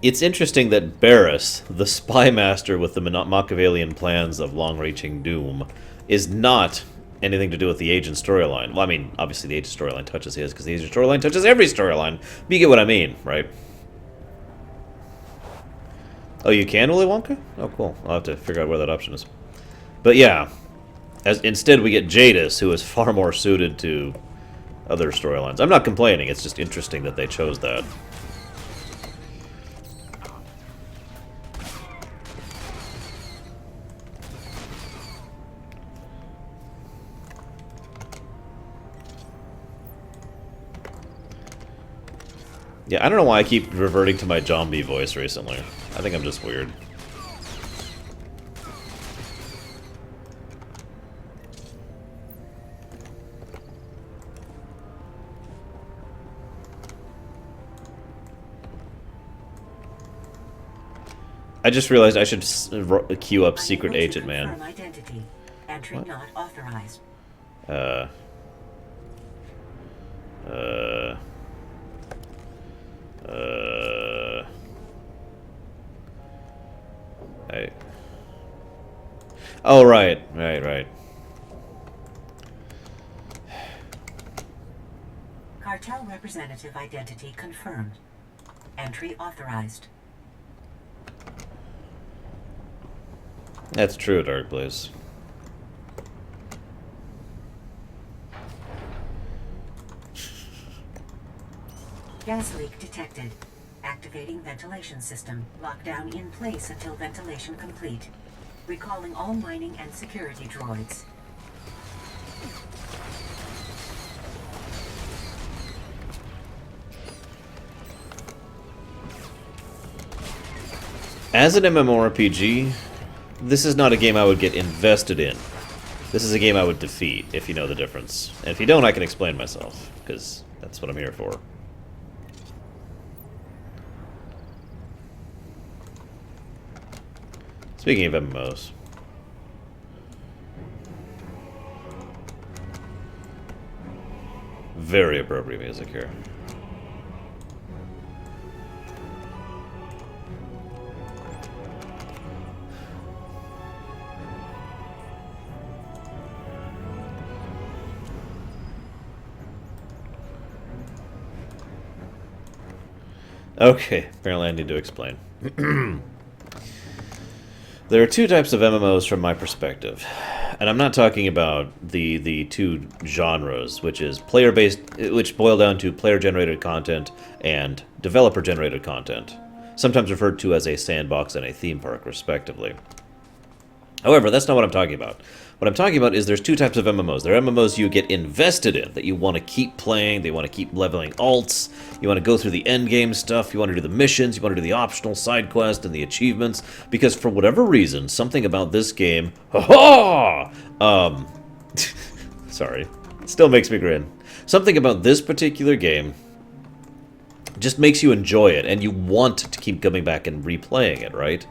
it's interesting that Barris, the spy master with the Machiavellian plans of long-reaching doom, is not anything to do with the Agent storyline. Well, I mean, obviously the Agent storyline touches his, because the Agent storyline touches every storyline. But you get what I mean, right? Oh, you can Willy Wonka? Oh, cool. I'll have to figure out where that option is. But yeah, instead we get Jadis, who is far more suited to other storylines. I'm not complaining, it's just interesting that they chose that. Yeah, I don't know why I keep reverting to my zombie voice recently. I think I'm just weird. I just realized I should queue up Secret Agent Man. Identity. Entry not authorized. Oh, right. Cartel representative identity confirmed. Entry authorized. That's true, Darkblaze. Gas leak detected. Activating ventilation system. Lockdown in place until ventilation complete. Recalling all mining and security droids. As an MMORPG, this is not a game I would get invested in. This is a game I would defeat, if you know the difference. And if you don't, I can explain myself, because that's what I'm here for. Speaking of MMOs. Very appropriate music here. Okay, apparently I need to explain. There are two types of MMOs from my perspective, and I'm not talking about the two genres, which is player-based, which boil down to player-generated content and developer-generated content, sometimes referred to as a sandbox and a theme park, respectively. However, that's not what I'm talking about. What I'm talking about is there's two types of MMOs. There are MMOs you get invested in, that you want to keep playing, they want to keep leveling alts, you want to go through the endgame stuff, you want to do the missions, you want to do the optional side quest and the achievements, because for whatever reason, something about this game, sorry, it still makes me grin. Something about this particular game just makes you enjoy it, and you want to keep coming back and replaying it, right?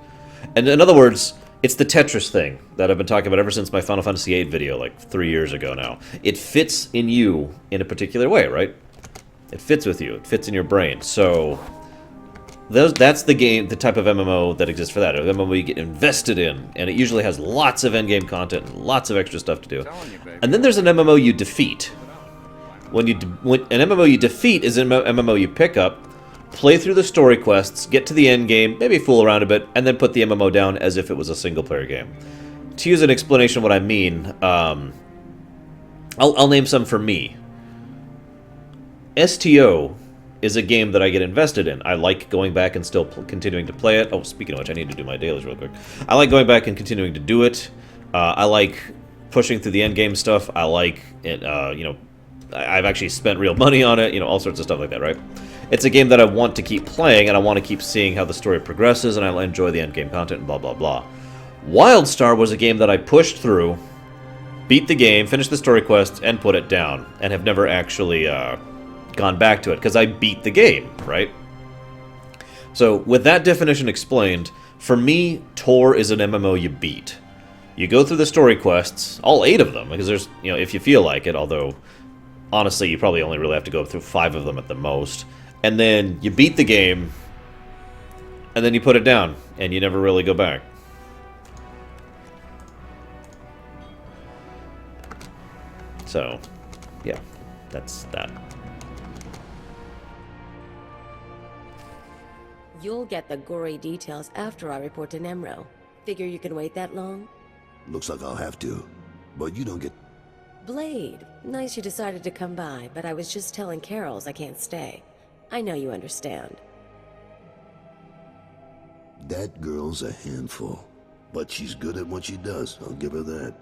And in other words, it's the Tetris thing that I've been talking about ever since my Final Fantasy VIII video, like 3 years ago now. It fits in you in a particular way, right? It fits with you. It fits in your brain. So that's the game, the type of MMO that exists for that. An MMO you get invested in, and it usually has lots of endgame content and lots of extra stuff to do. And then there's an MMO you defeat. When an MMO you defeat is an MMO you pick up, play through the story quests, get to the end game, maybe fool around a bit, and then put the MMO down as if it was a single-player game. To use an explanation of what I mean, I'll name some for me. STO is a game that I get invested in. I like going back and still continuing to play it. Oh, speaking of which, I need to do my dailies real quick. I like going back and continuing to do it. I like pushing through the end game stuff. I like it, I've actually spent real money on it, all sorts of stuff like that, right? It's a game that I want to keep playing, and I want to keep seeing how the story progresses, and I enjoy the endgame content, and blah, blah, blah. WildStar was a game that I pushed through, beat the game, finished the story quests, and put it down, and have never actually gone back to it, because I beat the game, right? So, with that definition explained, for me, Tor is an MMO you beat. You go through the story quests, all 8 of them, because there's, if you feel like it, although, honestly, you probably only really have to go through 5 of them at the most. And then you beat the game, and then you put it down, and you never really go back. So, yeah, that's that. You'll get the gory details after I report to Nemro. Figure you can wait that long? Looks like I'll have to. But you don't get... Blade, nice you decided to come by, but I was just telling Carols I can't stay. I know you understand. That girl's a handful. But she's good at what she does, I'll give her that.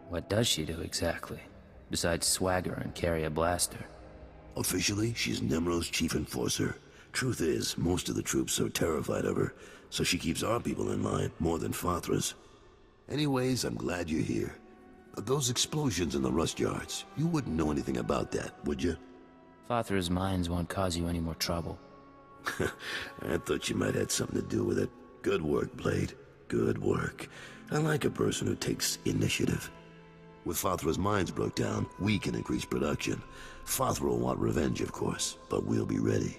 What does she do exactly? Besides swagger and carry a blaster? Officially, she's Nemro's chief enforcer. Truth is, most of the troops are terrified of her, so she keeps our people in line more than Fathra's. Anyways, I'm glad you're here. Those explosions in the rust yards, you wouldn't know anything about that, would you? Fathra's mines won't cause you any more trouble. I thought you might have something to do with it. Good work, Blade. Good work. I like a person who takes initiative. With Fathra's mines broke down, we can increase production. Fathra will want revenge, of course, but we'll be ready.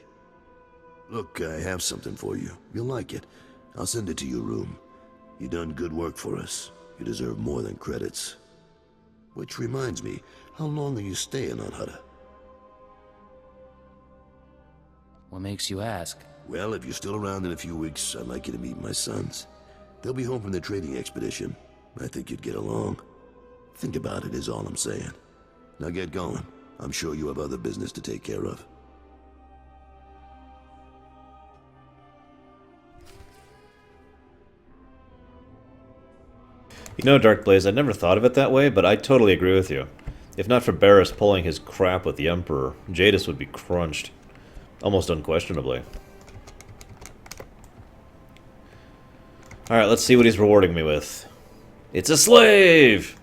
Look, I have something for you. You'll like it. I'll send it to your room. You done good work for us. You deserve more than credits. Which reminds me, how long are you staying on Hutta? What makes you ask? Well, if you're still around in a few weeks, I'd like you to meet my sons. They'll be home from their trading expedition. I think you'd get along. Think about it is all I'm saying. Now get going. I'm sure you have other business to take care of. You know, Darkblaze, I never thought of it that way, but I totally agree with you. If not for Barris pulling his crap with the Emperor, Jadis would be crunched. Almost unquestionably. Alright, let's see what he's rewarding me with. It's a slave!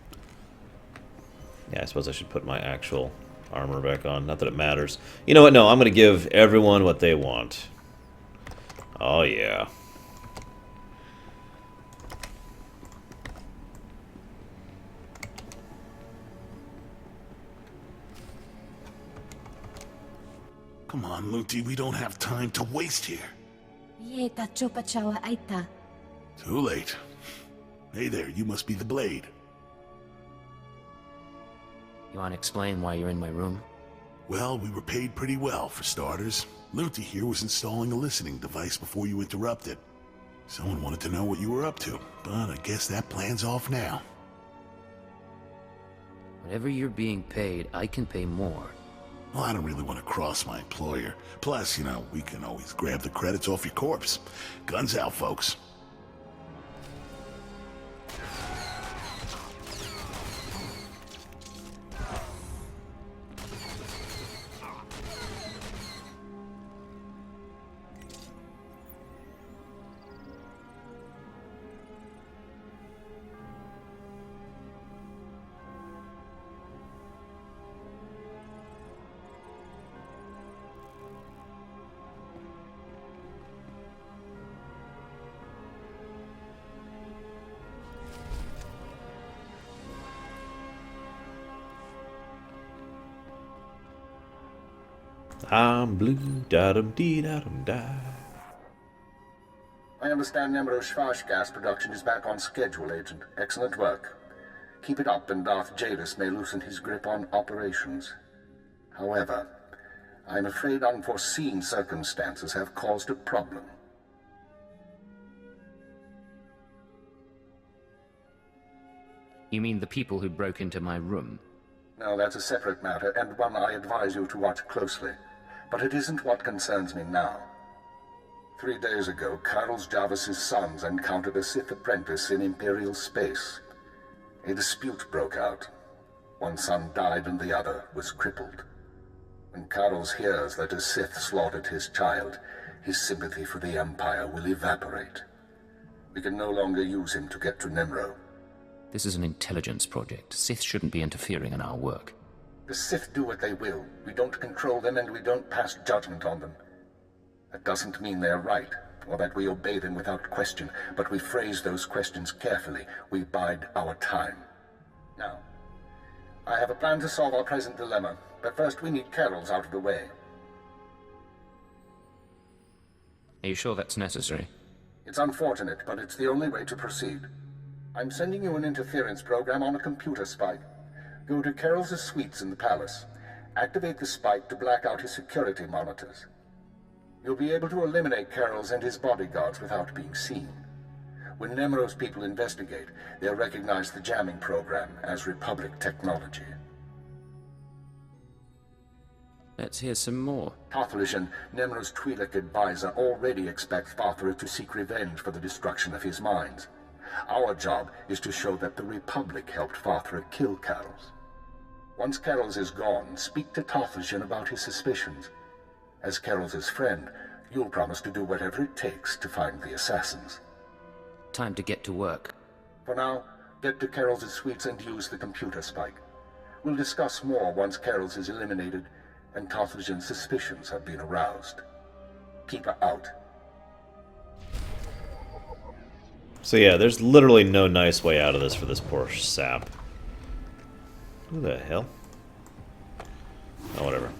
Yeah, I suppose I should put my actual armor back on. Not that it matters. You know what? No, I'm going to give everyone what they want. Oh, yeah. Come on, Luti, we don't have time to waste here. Too late. Hey there, you must be the Blade. You want to explain why you're in my room? Well, we were paid pretty well, for starters. Luti here was installing a listening device before you interrupted. Someone wanted to know what you were up to, but I guess that plan's off now. Whatever you're being paid, I can pay more. Well, I don't really want to cross my employer. Plus, you know, we can always grab the credits off your corpse. Guns out, folks. I'm blue, da-dum-dee-da-dum-da. I understand Nemro's Schwash gas production is back on schedule, Agent. Excellent work. Keep it up and Darth Jadis may loosen his grip on operations. However, I'm afraid unforeseen circumstances have caused a problem. You mean the people who broke into my room? No, that's a separate matter, and one I advise you to watch closely. But it isn't what concerns me now. 3 days ago, Carlos Jarvis's sons encountered a Sith apprentice in Imperial space. A dispute broke out. One son died and the other was crippled. When Carlos hears that a Sith slaughtered his child, his sympathy for the Empire will evaporate. We can no longer use him to get to Nemro. This is an intelligence project. Sith shouldn't be interfering in our work. The Sith do what they will. We don't control them and we don't pass judgment on them. That doesn't mean they're right, or that we obey them without question, but we phrase those questions carefully. We bide our time. Now, I have a plan to solve our present dilemma, but first we need Carol's out of the way. Are you sure that's necessary? It's unfortunate, but it's the only way to proceed. I'm sending you an interference program on a computer spike. Go to Carol's suites in the palace. Activate the spike to black out his security monitors. You'll be able to eliminate Carol's and his bodyguards without being seen. When Nemro's people investigate, they'll recognize the jamming program as Republic technology. Let's hear some more. Tothalish, Nemro's Twi'lek advisor, already expects Fathra to seek revenge for the destruction of his mines. Our job is to show that the Republic helped Fathra kill Carol's. Once Carol's is gone, speak to Tothalishan about his suspicions. As Carol's friend, you'll promise to do whatever it takes to find the assassins. Time to get to work. For now, get to Carol's suites and use the computer spike. We'll discuss more once Carol's is eliminated and Tothalishan's suspicions have been aroused. Keep her out. So yeah, there's literally no nice way out of this for this poor sap. Who the hell? Oh, whatever.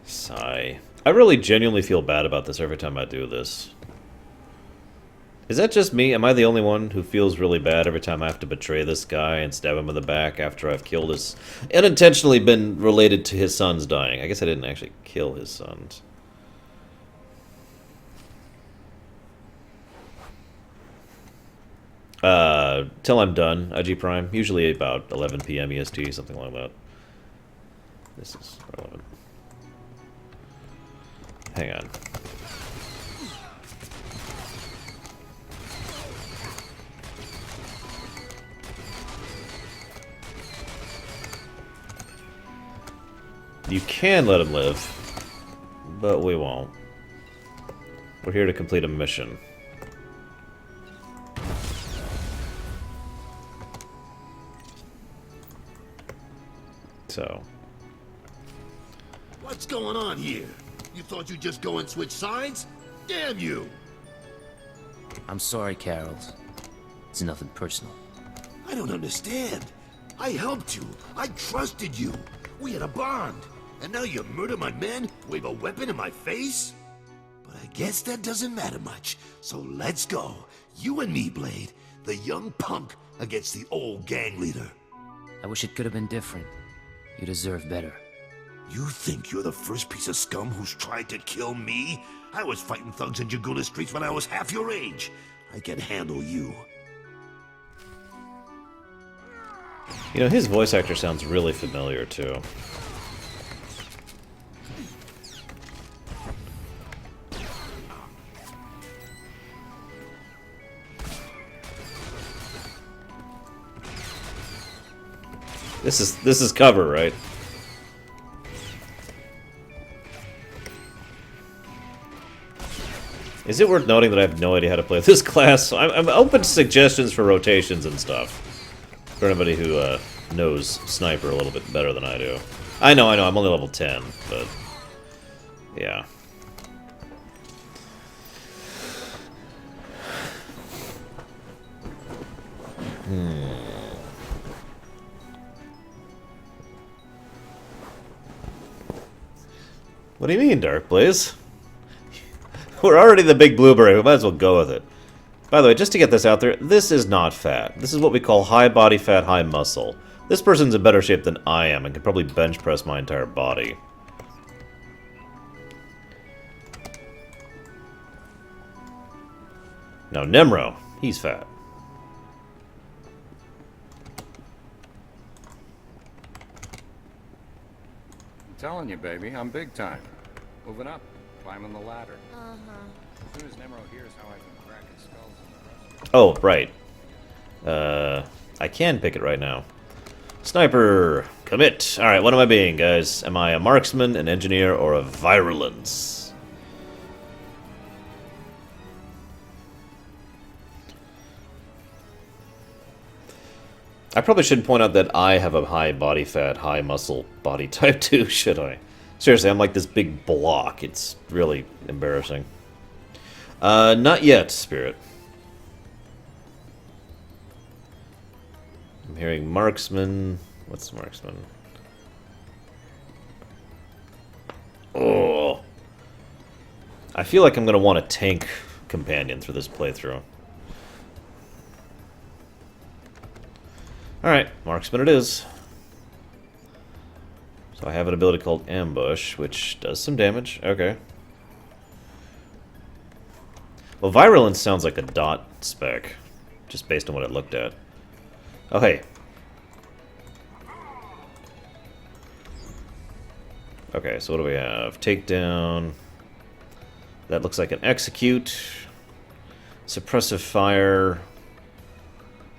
Sigh. I really genuinely feel bad about this every time I do this. Is that just me? Am I the only one who feels really bad every time I have to betray this guy and stab him in the back after I've killed his... unintentionally been related to his sons dying? I guess I didn't actually kill his sons. Till I'm done, IG Prime. Usually about 11 PM EST, something like that. This is relevant. Hang on. You can let him live, but we won't. We're here to complete a mission. So. What's going on here? You thought you'd just go and switch sides? Damn you! I'm sorry, Carol. It's nothing personal. I don't understand. I helped you. I trusted you. We had a bond. And now you murder my men, wave a weapon in my face? But I guess that doesn't matter much. So let's go. You and me, Blade. The young punk against the old gang leader. I wish it could have been different. You deserve better. You think you're the first piece of scum who's tried to kill me? I was fighting thugs in Jaguna streets when I was half your age. I can handle you. You know, his voice actor sounds really familiar, too. This is cover, right? Is it worth noting that I have no idea how to play this class? I'm open to suggestions for rotations and stuff. For anybody who knows Sniper a little bit better than I do. I know, I'm only level 10, but... yeah. What do you mean, Darkblaze? We're already the big blueberry, we might as well go with it. By the way, just to get this out there, this is not fat. This is what we call high body fat, high muscle. This person's in better shape than I am and can probably bench press my entire body. Now, Nemro, he's fat. I'm telling you, baby, I'm big time. Moving up, climbing the ladder. As soon as Nemro hears how I can crack his skulls in the rest. Oh, right. I can pick it right now. Sniper, commit. Alright, what am I being, guys? Am I a marksman, an engineer, or a virulence? I probably should point out that I have a high body fat, high muscle body type too, should I? Seriously, I'm like this big block. It's really embarrassing. Not yet, Spirit. I'm hearing marksman. What's marksman? Oh. I feel like I'm going to want a tank companion through this playthrough. Alright, marksman it is. So I have an ability called Ambush, which does some damage. Okay. Well, Virulence sounds like a dot spec, just based on what I looked at. Oh, hey. Okay, so what do we have? Takedown. That looks like an Execute. Suppressive Fire.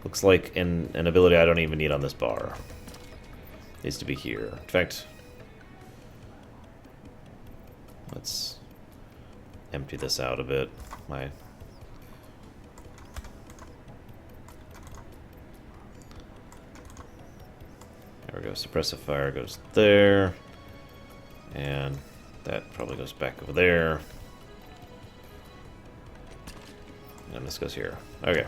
Looks like an ability I don't even need on this bar. Needs to be here. In fact, let's empty this out a bit. There we go. Suppressive Fire goes there. And that probably goes back over there. And this goes here. Okay.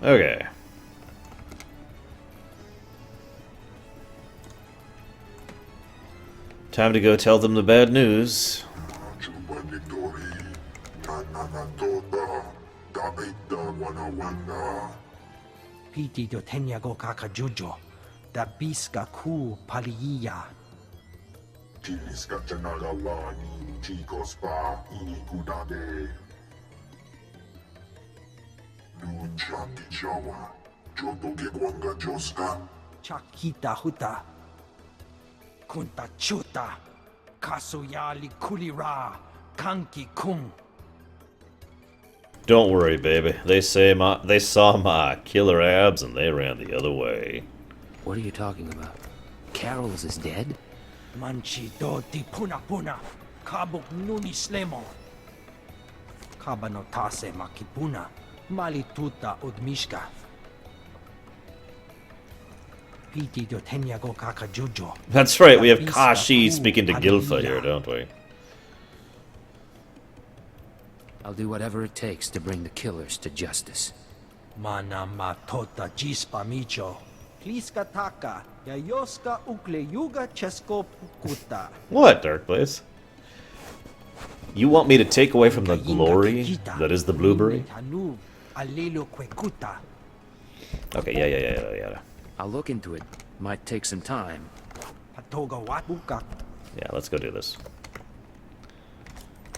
Okay. Time to go tell them the bad news. Piti do tenyago kakajujo, da biska ku paliya. Tiliska janagawa ni chicos pa inikudade. Lunchati jawa, joto ke gwanga joska. Chakita Hutta. Kunta chuta. Kasuyali kulira. Kanki kung. Don't worry, baby. They saw my killer abs and they ran the other way. What are you talking about? Carol's is dead? Manchi do di puna puna. Kabuk nuni slemo. Kabanotase makipuna. Malituta udmishka. Piti do tenyago kakajujo. That's right, we have Kashi speaking to Gilfa here, don't we? I'll do whatever it takes to bring the killers to justice. Mana matota jispa micho. Kliska taka. Yayoska ukle yuga chesko pukuta. What, Dark Blaze? You want me to take away from the glory that is the blueberry? Okay, yeah. I'll look into it. Might take some time. Yeah, let's go do this.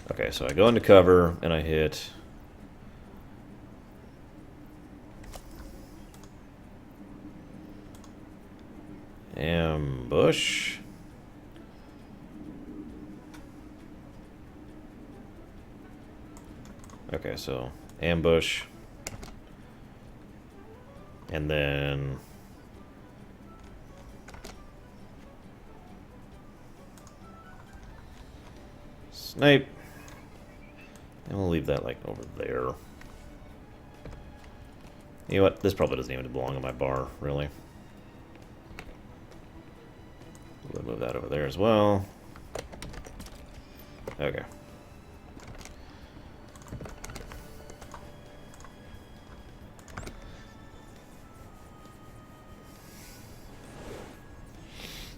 Okay, so I go into cover and I hit ambush. Okay, so ambush. And then snipe. And we'll leave that like over there. You know what? This probably doesn't even belong on my bar, really. We'll move that over there as well. Okay.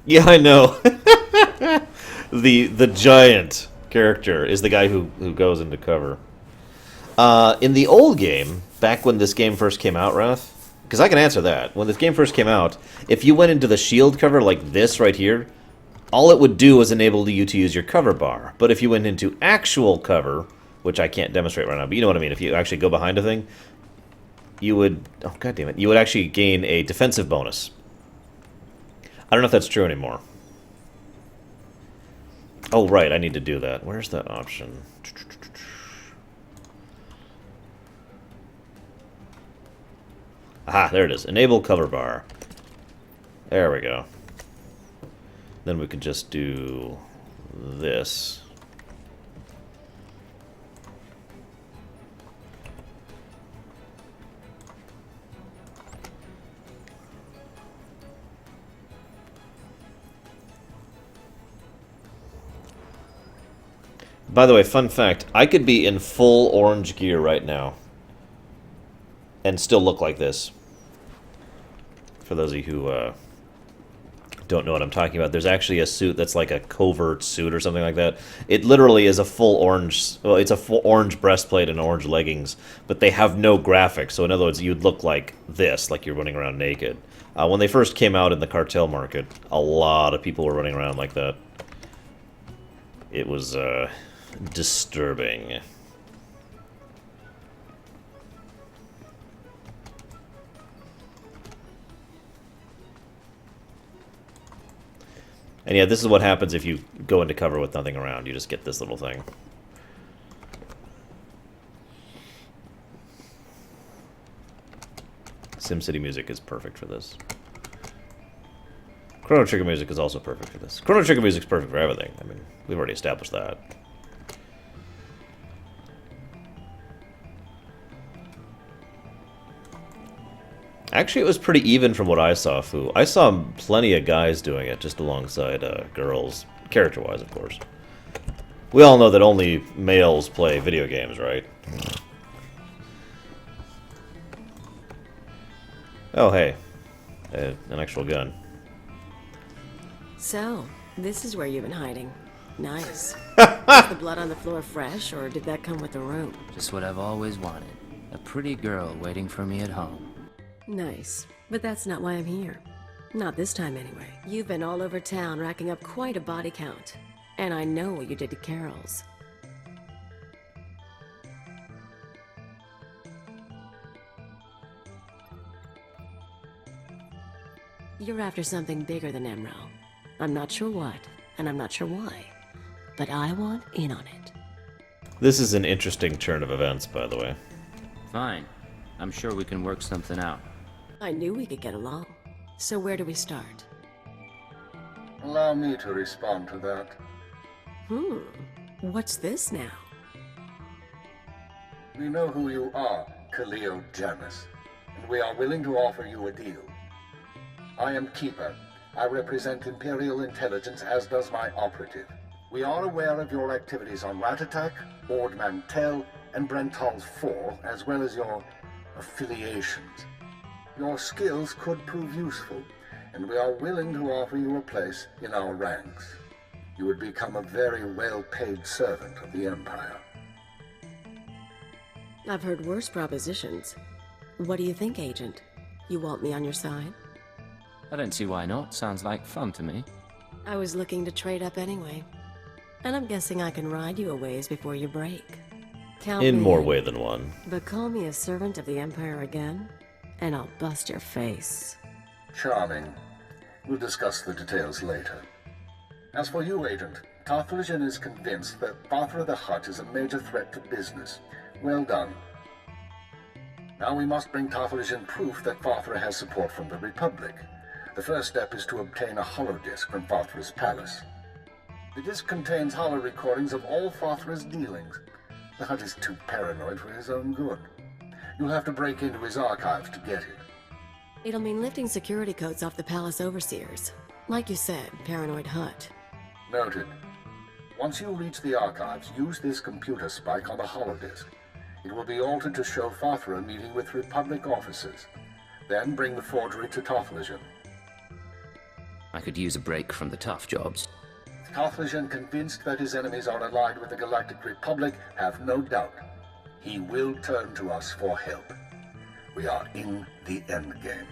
Yeah, I know. the giant character is the guy who goes into cover. In the old game, back when this game first came out, Wrath, because I can answer that. When this game first came out, if you went into the shield cover like this right here, all it would do was enable you to use your cover bar. But if you went into actual cover, which I can't demonstrate right now, but you know what I mean, if you actually go behind a thing, you would, oh god damn it, you would actually gain a defensive bonus. I don't know if that's true anymore. Oh, right, I need to do that. Where's that option? Aha, there it is. Enable cover bar. There we go. Then we could just do this. By the way, fun fact, I could be in full orange gear right now and still look like this. For those of you who don't know what I'm talking about, there's actually a suit that's like a covert suit or something like that. It literally is a full orange, well, it's a full orange breastplate and orange leggings, but they have no graphics. So in other words, you'd look like this, like you're running around naked. When they first came out in the cartel market, a lot of people were running around like that. It was disturbing. And yeah, this is what happens if you go into cover with nothing around. You just get this little thing. SimCity music is perfect for this. Chrono Trigger music is also perfect for this. Chrono Trigger music is perfect for everything. I mean, we've already established that. Actually, it was pretty even from what I saw, Fu. I saw plenty of guys doing it, just alongside girls. Character-wise, of course. We all know that only males play video games, right? Oh, hey. An actual gun. So, this is where you've been hiding. Nice. Is the blood on the floor fresh, or did that come with the room? Just what I've always wanted. A pretty girl waiting for me at home. Nice. But that's not why I'm here. Not this time, anyway. You've been all over town racking up quite a body count. And I know what you did to Carol's. You're after something bigger than Emerald. I'm not sure what, and I'm not sure why. But I want in on it. This is an interesting turn of events, by the way. Fine. I'm sure we can work something out. I knew we could get along. So where do we start? Allow me to respond to that. What's this now? We know who you are, Khalil Janus, and we are willing to offer you a deal. I am Keeper. I represent Imperial intelligence, as does my operative. We are aware of your activities on Ratatak, Ord Mantell, and Brental's Fall, as well as your affiliations. Your skills could prove useful, and we are willing to offer you a place in our ranks. You would become a very well-paid servant of the Empire. I've heard worse propositions. What do you think, Agent? You want me on your side? I don't see why not. Sounds like fun to me. I was looking to trade up anyway. And I'm guessing I can ride you a ways before you break. Count In me more way than one. But call me a servant of the Empire again, and I'll bust your face. Charming. We'll discuss the details later. As for you, Agent, Tarthalion is convinced that Father of the Hutt is a major threat to business. Well done. Now we must bring Tarthalion proof that Father has support from the Republic. The first step is to obtain a holodisk from Father's palace. The disk contains holo recordings of all Father's dealings. The Hutt is too paranoid for his own good. You'll have to break into his archives to get it. It'll mean lifting security codes off the palace overseers. Like you said, paranoid Hutt. Noted. Once you reach the archives, use this computer spike on the holodisk. It will be altered to show Father meeting with Republic officers. Then bring the forgery to Tarthalion. I could use a break from the tough jobs. Tarthalion, convinced that his enemies are allied with the Galactic Republic, have no doubt. He will turn to us for help. We are in the endgame.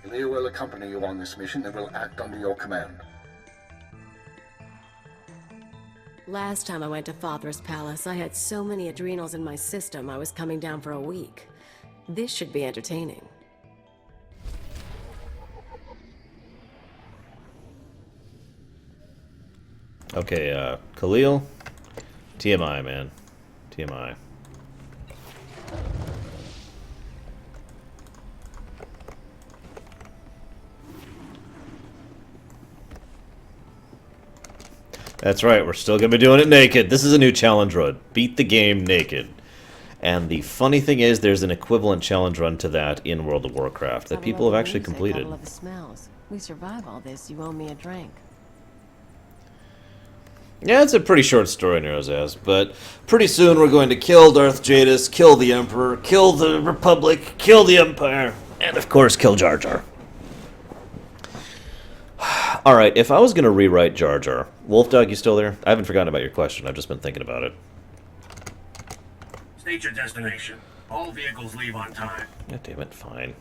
Ilya will accompany you on this mission and will act under your command. Last time I went to Father's palace, I had so many adrenals in my system I was coming down for a week. This should be entertaining. Okay, Khalil. TMI, man. TMI. That's right, we're still gonna be doing it naked. This is a new challenge run. Beat the game naked. And the funny thing is, there's an equivalent challenge run to that in World of Warcraft that people have actually completed. Gotta love the smells. We survive all this, you owe me a drink. Yeah, it's a pretty short story, Nerozaz, but pretty soon we're going to kill Darth Jadis, kill the Emperor, kill the Republic, kill the Empire, and of course kill Jar Jar. Alright, if I was going to rewrite Jar Jar... Wolfdog, you still there? I haven't forgotten about your question, I've just been thinking about it. State your destination. All vehicles leave on time. God damn it, fine.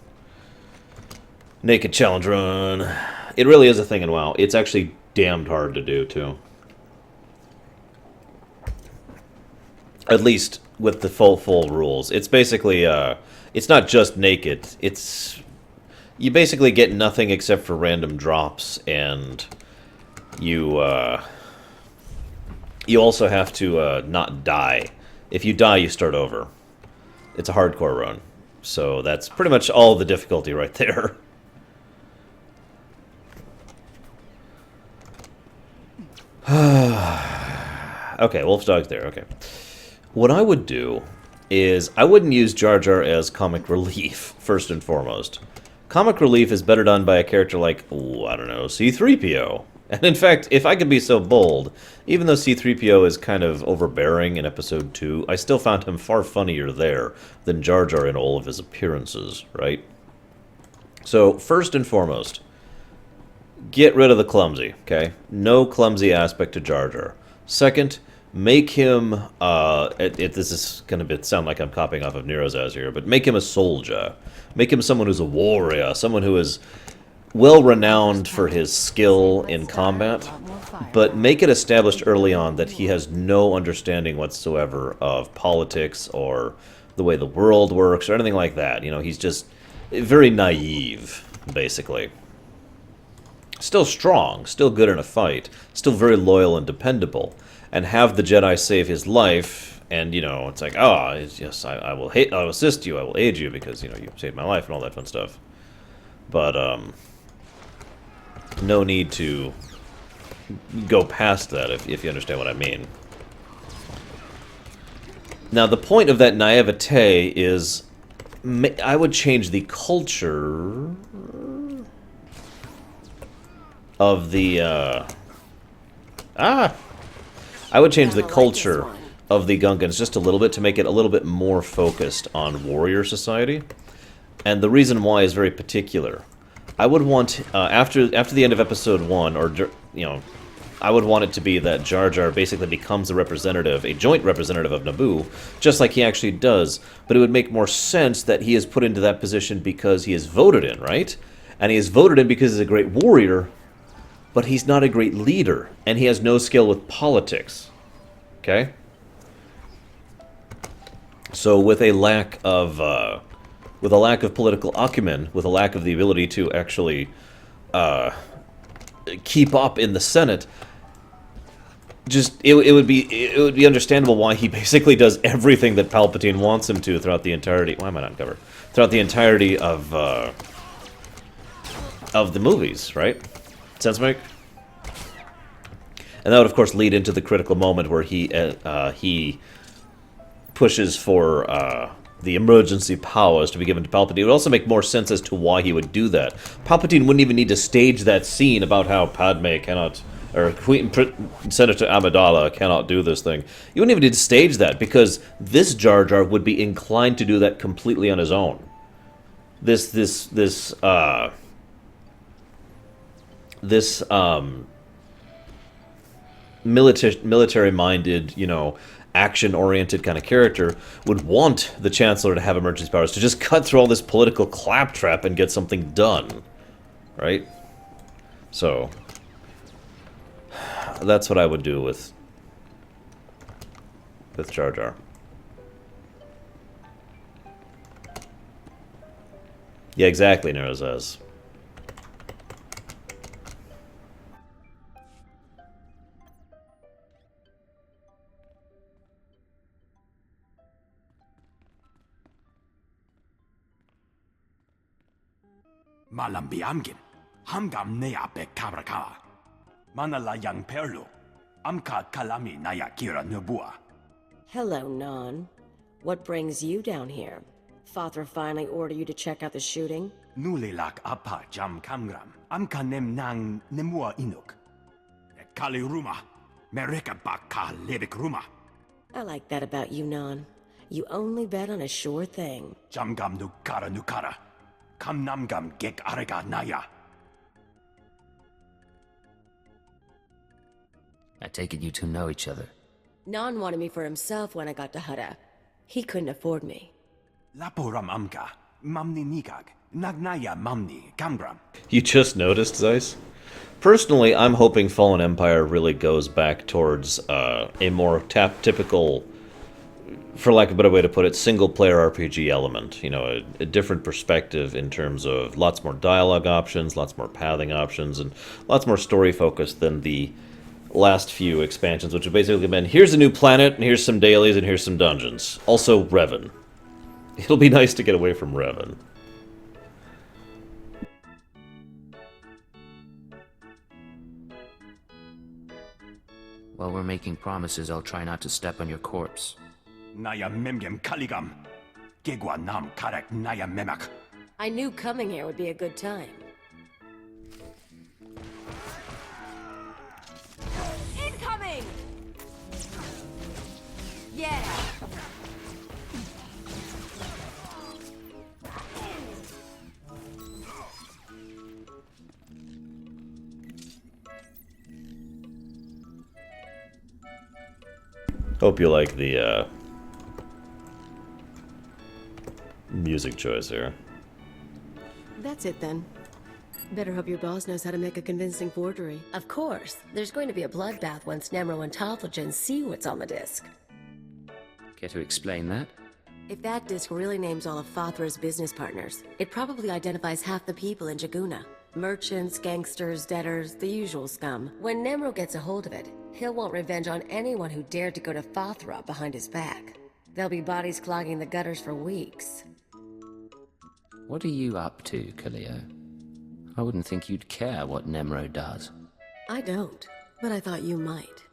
Naked challenge run. It really is a thing in WoW. It's actually damned hard to do, too. At least with the full rules. It's basically, it's not just naked. It's... You basically get nothing except for random drops, and you also have to not die. If you die, you start over. It's a hardcore run. So that's pretty much all the difficulty right there. Okay, Wolf's Dog's there, okay. What I would do is I wouldn't use Jar Jar as comic relief, first and foremost. Comic relief is better done by a character like, oh, I don't know, C-3PO. And in fact, if I could be so bold, even though C-3PO is kind of overbearing in Episode 2, I still found him far funnier there than Jar Jar in all of his appearances, right? So, first and foremost, get rid of the clumsy, okay? No clumsy aspect to Jar Jar. Second, make him, this is going to sound like I'm copying off of Nerozaz here, but make him a soldier. Make him someone who's a warrior, someone who is well-renowned for his skill in combat, but make it established early on that he has no understanding whatsoever of politics or the way the world works or anything like that. You know, he's just very naive, basically. Still strong, still good in a fight, still very loyal and dependable, and have the Jedi save his life, and, you know, it's like, oh, yes, I will assist you, I will aid you, because, you know, you saved my life and all that fun stuff. But, no need to go past that, if you understand what I mean. Now, the point of that naivete is, I would change the culture of the, I would change the culture of the Gungans just a little bit to make it a little bit more focused on warrior society. And the reason why is very particular. I would want, after the end of Episode 1, or, you know, I would want it to be that Jar Jar basically becomes a representative, a joint representative of Naboo, just like he actually does. But it would make more sense that he is put into that position because he is voted in, right? And he is voted in because he's a great warrior, but he's not a great leader, and he has no skill with politics. Okay? So with a lack of political acumen, with a lack of the ability to actually keep up in the Senate, just it would be understandable why he basically does everything that Palpatine wants him to throughout the entirety. Why am I not in cover? Throughout the entirety of the movies, right? Sense make? And that would, of course, lead into the critical moment where he pushes for the emergency powers to be given to Palpatine. It would also make more sense as to why he would do that. Palpatine wouldn't even need to stage that scene about how Padme cannot, or Senator Amidala cannot do this thing. You wouldn't even need to stage that, because this Jar Jar would be inclined to do that completely on his own. This military-minded, you know, action-oriented kind of character would want the Chancellor to have emergency powers to just cut through all this political claptrap and get something done, right? So that's what I would do with Jar Jar. Yeah, exactly, Nero says. Malam biamgin, hamgam nea be kabraka. Manala yang perlu, amka kalami naya kira nubua. Hello, Non. What brings you down here? Father finally ordered you to check out the shooting? Nulilak apa jam kamgram, amka nem nang nemua inuk. Kali ruma, mereka baka lebik ruma. I like that about you, Non. You only bet on a sure thing. Jamgam nukara. Kam namgam gek arega naya. I take it you two know each other. Non wanted me for himself when I got to Hutta. He couldn't afford me. Laporam amka, mamni nikag, nagnaya mamni, kamgram. You just noticed, Zeiss? Personally, I'm hoping Fallen Empire really goes back towards a more typical, for lack of a better way to put it, single-player RPG element. You know, a different perspective in terms of lots more dialogue options, lots more pathing options, and lots more story focus than the last few expansions, which have basically been, here's a new planet, and here's some dailies, and here's some dungeons. Also, Revan. It'll be nice to get away from Revan. While we're making promises, I'll try not to step on your corpse. Naya memgem kaligam. Gegwa nam karek naya memak. I knew coming here would be a good time. Incoming! Yeah! Hope you like the music choice here. That's it then. Better hope your boss knows how to make a convincing forgery. Of course. There's going to be a bloodbath once Nemro and Tothlogen see what's on the disc. Care to explain that? If that disc really names all of Fathra's business partners, it probably identifies half the people in Jaguna. Merchants, gangsters, debtors, the usual scum. When Nemro gets a hold of it, he'll want revenge on anyone who dared to go to Fathra behind his back. There'll be bodies clogging the gutters for weeks. What are you up to, Kaleo? I wouldn't think you'd care what Nemro does. I don't, but I thought you might.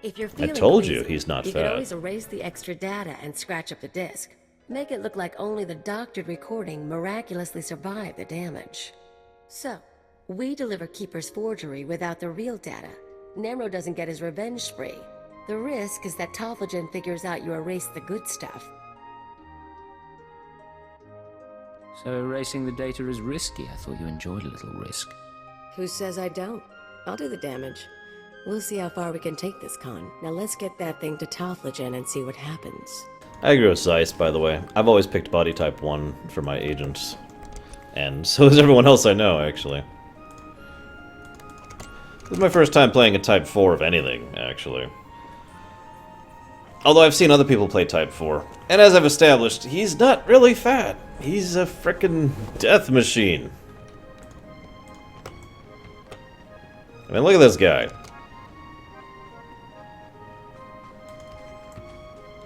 If you're feeling told you queasy, he's not you fat. can always erase the extra data and scratch up the disk. Make it look like only the doctored recording miraculously survived the damage. So, we deliver Keeper's forgery without the real data. Nemro doesn't get his revenge spree. The risk is that Tothlogen figures out you erased the good stuff. So erasing the data is risky. I thought you enjoyed a little risk. Who says I don't? I'll do the damage. We'll see how far we can take this con. Now let's get that thing to Tothlogen and see what happens. I agree with Zeiss, by the way. I've always picked body type 1 for my agents. And so is everyone else I know, actually. This is my first time playing a type 4 of anything, actually. Although I've seen other people play type 4. And as I've established, he's not really fat. He's a frickin' death machine. I mean, look at this guy.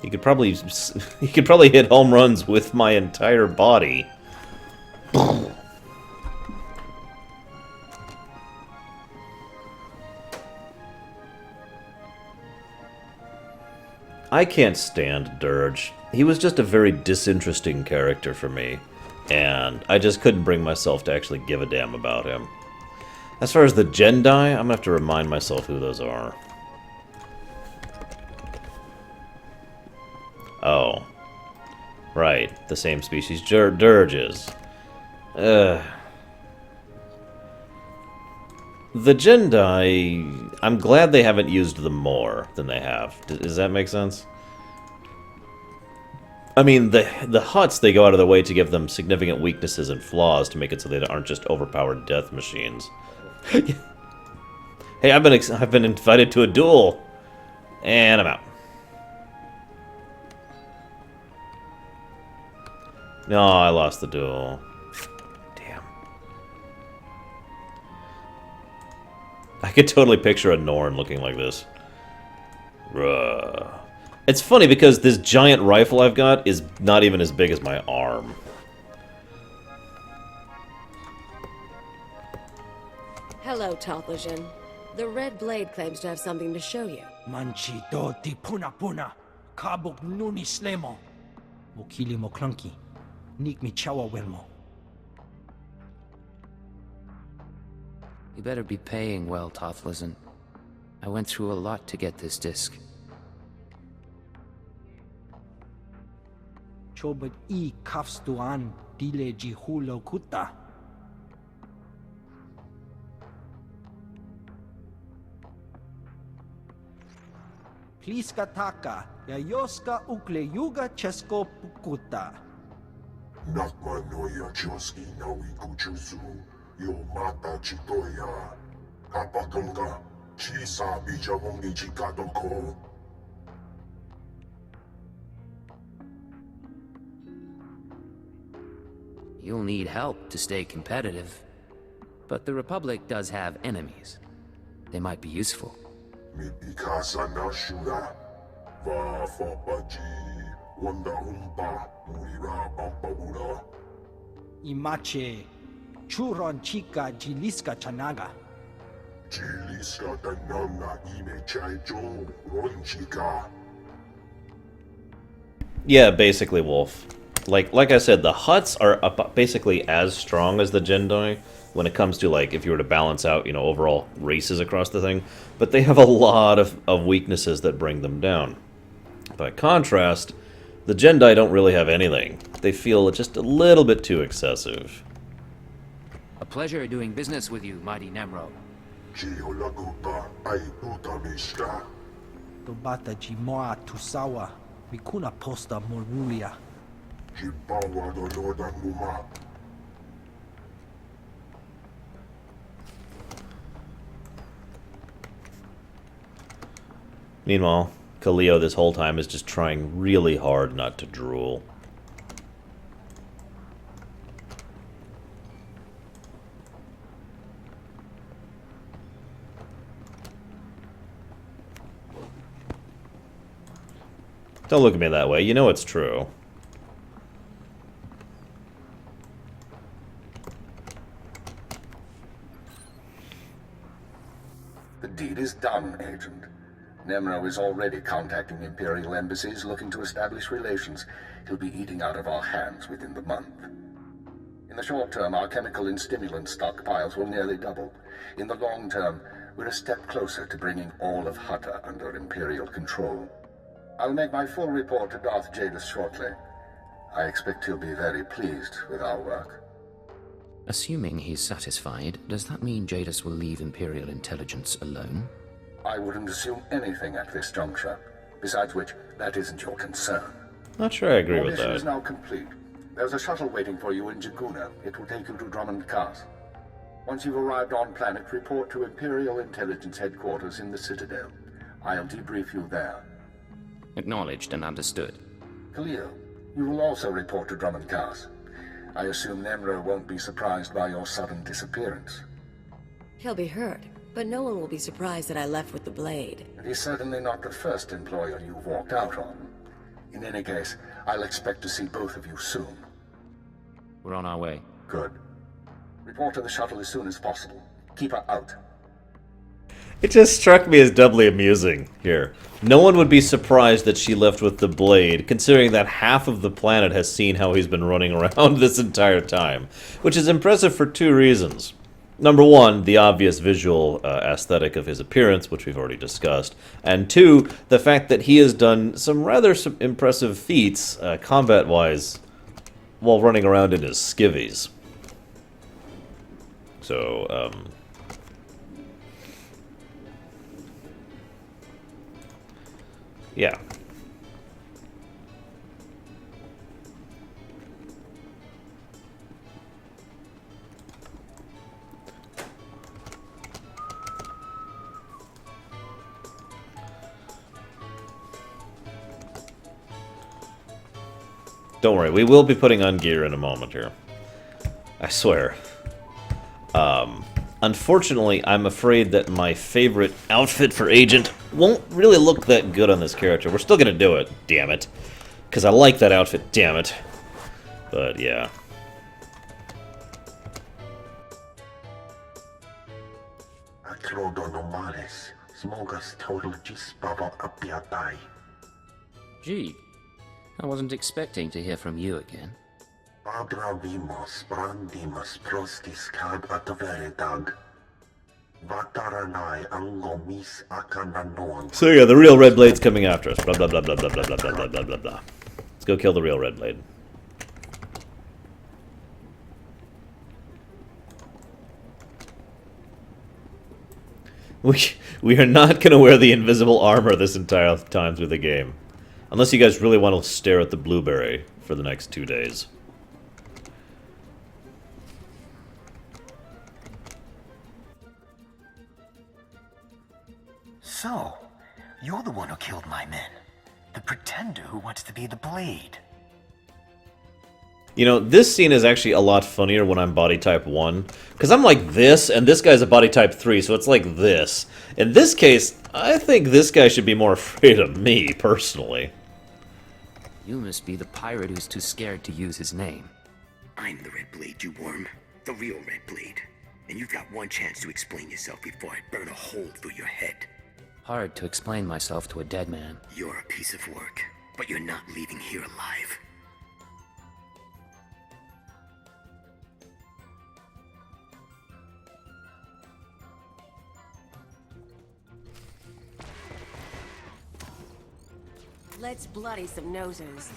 He could probably hit home runs with my entire body. I can't stand Dirge. He was just a very disinteresting character for me, and I just couldn't bring myself to actually give a damn about him. As far as the Jendai, I'm gonna have to remind myself who those are. Oh. Right, the same species Dirge is. The Jendai, I'm glad they haven't used them more than they have. Does that make sense? I mean, the Hutts, they go out of their way to give them significant weaknesses and flaws to make it so they aren't just overpowered death machines. Hey, I've been invited to a duel, and I'm out. No, I lost the duel. Damn. I could totally picture a Norn looking like this. Ruh. It's funny because this giant rifle I've got is not even as big as my arm. Hello, Tothlogen. The Red Blade claims to have something to show you. Manchi do ti puna puna. Kabuk nuni slemo. Mokili mo clunky. Nik mi chawa welmo. You better be paying well, Tothlogen. I went through a lot to get this disc. Chobat I kafstuan dile jihulo kuta. Please kataka, yayoska ukle yuga chesko pukuta. Nakma noya choski nawi kuchuzu. Yo mata chitoya. Kapatonga. Chisa bijawongi chikadoko. You'll need help to stay competitive. But the Republic does have enemies. They might be useful. Mipikasa na shura. Va fopaji. Wanda humpa. Murira pampabura. Imache. Churon chica jiliska chanaga. Jiliska Danana Ime Chaijo Ronchika. Yeah, basically, Wolf. Like I said, the Hutts are basically as strong as the Jendai when it comes to, like, if you were to balance out, you know, overall races across the thing. But they have a lot of weaknesses that bring them down. By contrast, the Jendai don't really have anything. They feel just a little bit too excessive. A pleasure doing business with you, mighty Nemro. Jiolagupa Aiuta Mishka. Tobata Jimoa Tusawa, Mikuna Posta Morulia. Jibawa Doloda Muma. Meanwhile, Kaleo this whole time is just trying really hard not to drool. Don't look at me that way, you know it's true. The deed is done, Agent. Nemro is already contacting Imperial embassies looking to establish relations. He'll be eating out of our hands within the month. In the short term, our chemical and stimulant stockpiles will nearly double. In the long term, we're a step closer to bringing all of Hutta under Imperial control. I'll make my full report to Darth Jadis shortly. I expect he'll be very pleased with our work. Assuming he's satisfied, does that mean Jadis will leave Imperial intelligence alone? I wouldn't assume anything at this juncture. Besides which, that isn't your concern. Not sure I agree with Your mission is that. now complete. There's a shuttle waiting for you in Jaguna. It will take you to Drummond Cast. Once you've arrived on planet, report to Imperial Intelligence Headquarters in the Citadel. I'll debrief you there. Acknowledged and understood. Kaleo, you will also report to Drummond Cast. I assume Nemro won't be surprised by your sudden disappearance. He'll be hurt, but no one will be surprised that I left with the blade. And he's certainly not the first employer you've walked out on. In any case, I'll expect to see both of you soon. We're on our way. Good. Report to the shuttle as soon as possible. Keep her out. It just struck me as doubly amusing here. No one would be surprised that she left with the blade, considering that half of the planet has seen how he's been running around this entire time. Which is impressive for two reasons. Number one, the obvious visual aesthetic of his appearance, which we've already discussed. And two, the fact that he has done some rather impressive feats, combat-wise, while running around in his skivvies. So, yeah. Don't worry, we will be putting on gear in a moment here. I swear. Unfortunately, I'm afraid that my favorite outfit for Agent won't really look that good on this character. We're still gonna do it, damn it. Because I like that outfit, damn it. But, yeah. Gee, I wasn't expecting to hear from you again. So yeah, the real Red Blade's coming after us. Blah blah blah blah blah blah blah blah blah blah blah blah. Let's go kill the real Red Blade. We are not going to wear the invisible armor this entire time through the game. Unless you guys really want to stare at the blueberry for the next 2 days. So, you're the one who killed my men. The pretender who wants to be the Blade. You know, this scene is actually a lot funnier when I'm body type 1. Because I'm like this, and this guy's a body type 3, so it's like this. In this case, I think this guy should be more afraid of me, personally. You must be the pirate who's too scared to use his name. I'm the Red Blade, you worm. The real Red Blade. and you've got one chance to explain yourself before I burn a hole through your head. Hard to explain myself to a dead man. You're a piece of work, but you're not leaving here alive. Let's bloody some noses.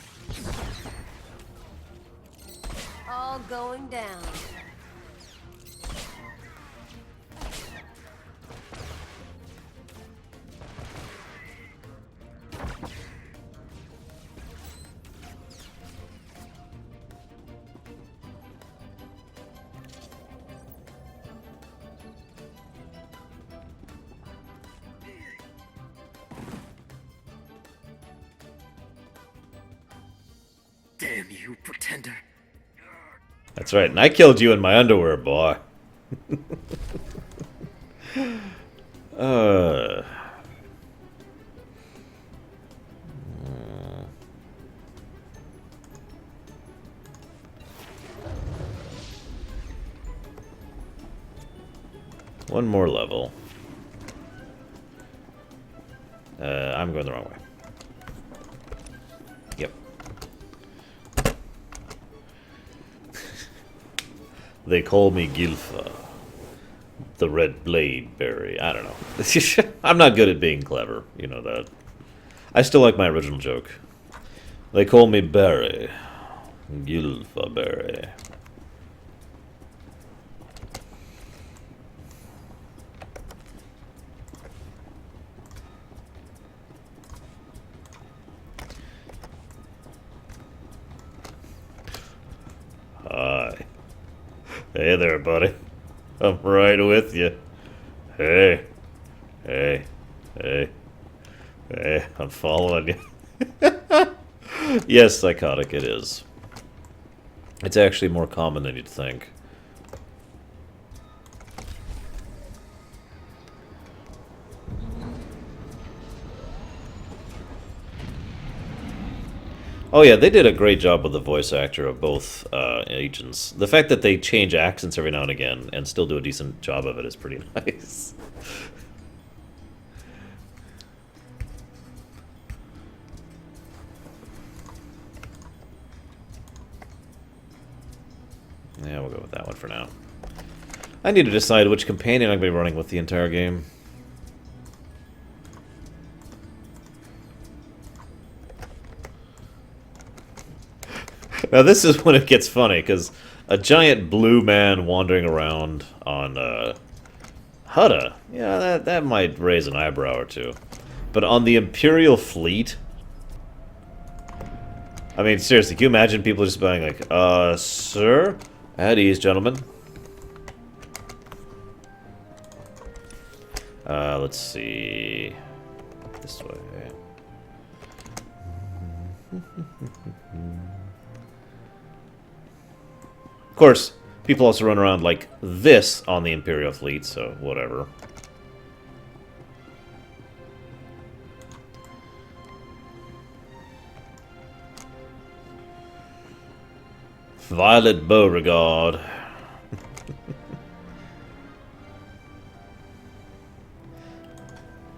All going down. Damn you, pretender. That's right, and I killed you in my underwear, boy. One more level. I'm going the wrong way. Yep. They call me Gilfa. The Red Blade Berry. I don't know. I'm not good at being clever. You know that. I still like my original joke. They call me Barry. Gilfa Barry. Hi. Hey there, buddy. I'm right with you. Hey. Hey. Hey. Hey, I'm following you. Yes, psychotic it is. It's actually more common than you'd think. Oh yeah, they did a great job with the voice actor of both agents. The fact that they change accents every now and again and still do a decent job of it is pretty nice. Yeah, we'll go with that one for now. I need to decide which companion I'm going to be running with the entire game. Now this is when it gets funny, because a giant blue man wandering around on Hutta, yeah, that might raise an eyebrow or two. But on the Imperial fleet, I mean, seriously, can you imagine people just being like, sir? At ease, gentlemen. Let's see. This way. Of course, people also run around like this on the Imperial fleet, so whatever. Violet Beauregard.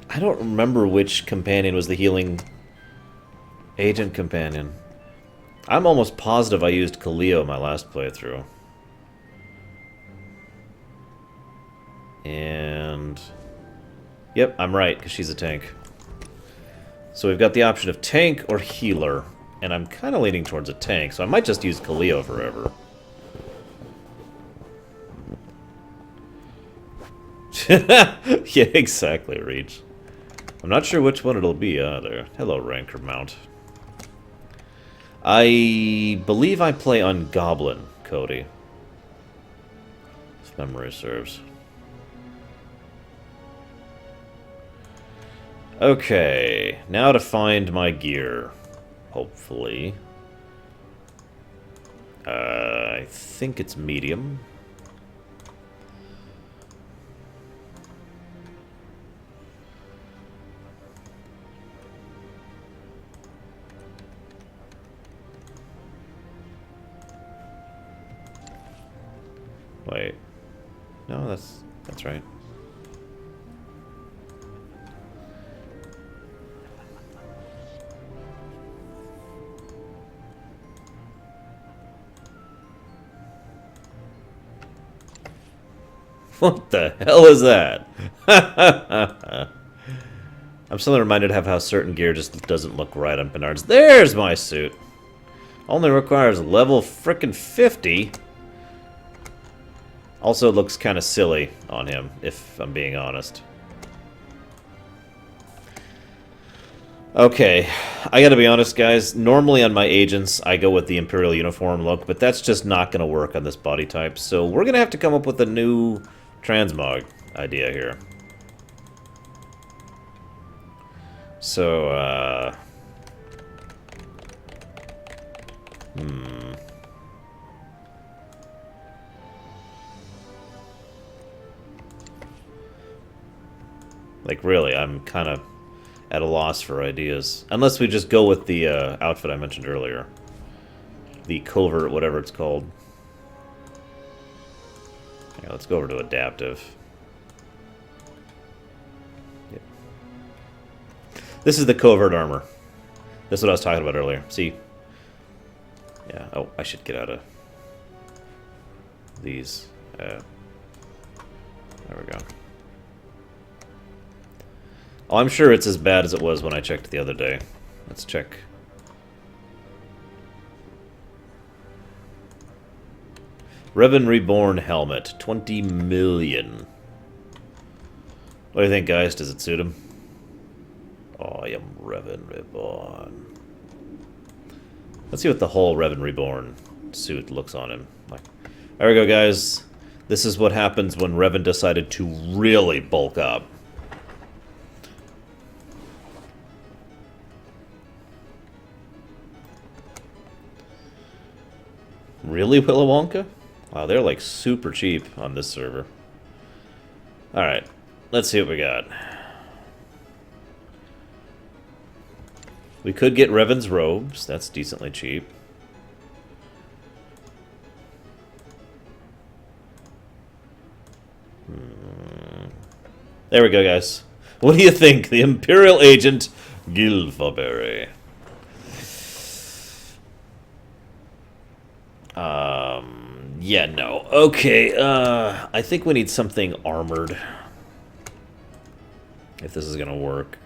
I don't remember which companion was the healing agent companion. I'm almost positive I used Kaleo in my last playthrough. And... yep, I'm right, because she's a tank. So we've got the option of tank or healer. And I'm kind of leaning towards a tank, so I might just use Kaleo forever. Yeah, exactly, Reach. I'm not sure which one it'll be either. Hello, Ranker Mount. I believe I play on Goblin, Cody. If memory serves. Okay, now to find my gear. Hopefully. I think it's medium. Wait. No, that's right. What the hell is that? I'm still reminded of how certain gear just doesn't look right on Bernard's. There's my suit. Only requires level frickin' 50. Also looks kind of silly on him, if I'm being honest. Okay, I gotta be honest, guys. Normally on my agents, I go with the Imperial uniform look, but that's just not gonna work on this body type. So we're gonna have to come up with a new transmog idea here. So, Like, really, I'm kind of at a loss for ideas. Unless we just go with the outfit I mentioned earlier. The covert, whatever it's called. Yeah, let's go over to adaptive. Yep. This is the covert armor. This is what I was talking about earlier. See? Yeah, oh, I should get out of these. There we go. Oh, I'm sure it's as bad as it was when I checked the other day. Let's check. Revan Reborn helmet, 20 million. What do you think, guys? Does it suit him? Oh, I am Revan Reborn. Let's see what the whole Revan Reborn suit looks on him like. There we go, guys. This is what happens when Revan decided to really bulk up. Really, Willy Wonka? Wow, they're like super cheap on this server. Alright, let's see what we got. We could get Revan's robes. That's decently cheap. There we go, guys. What do you think? The Imperial agent, Gilfaberry. Yeah, no. Okay, I think we need something armored. If this is gonna work.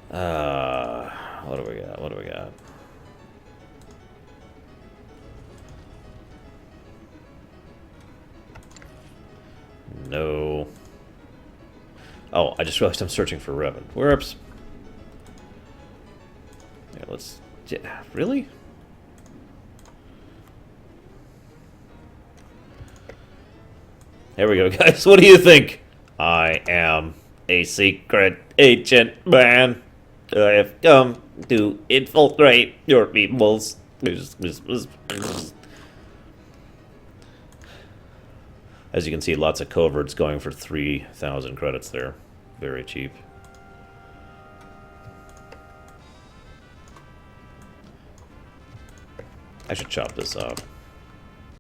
What do we got? What do we got? No. Oh, I just realized I'm searching for Revan. Whoops. Yeah, let's... Yeah, really? Here we go, guys. What do you think? I am a secret agent, man. I have come to infiltrate your peoples. As you can see, lots of coverts going for 3,000 credits there. Very cheap. I should chop this up.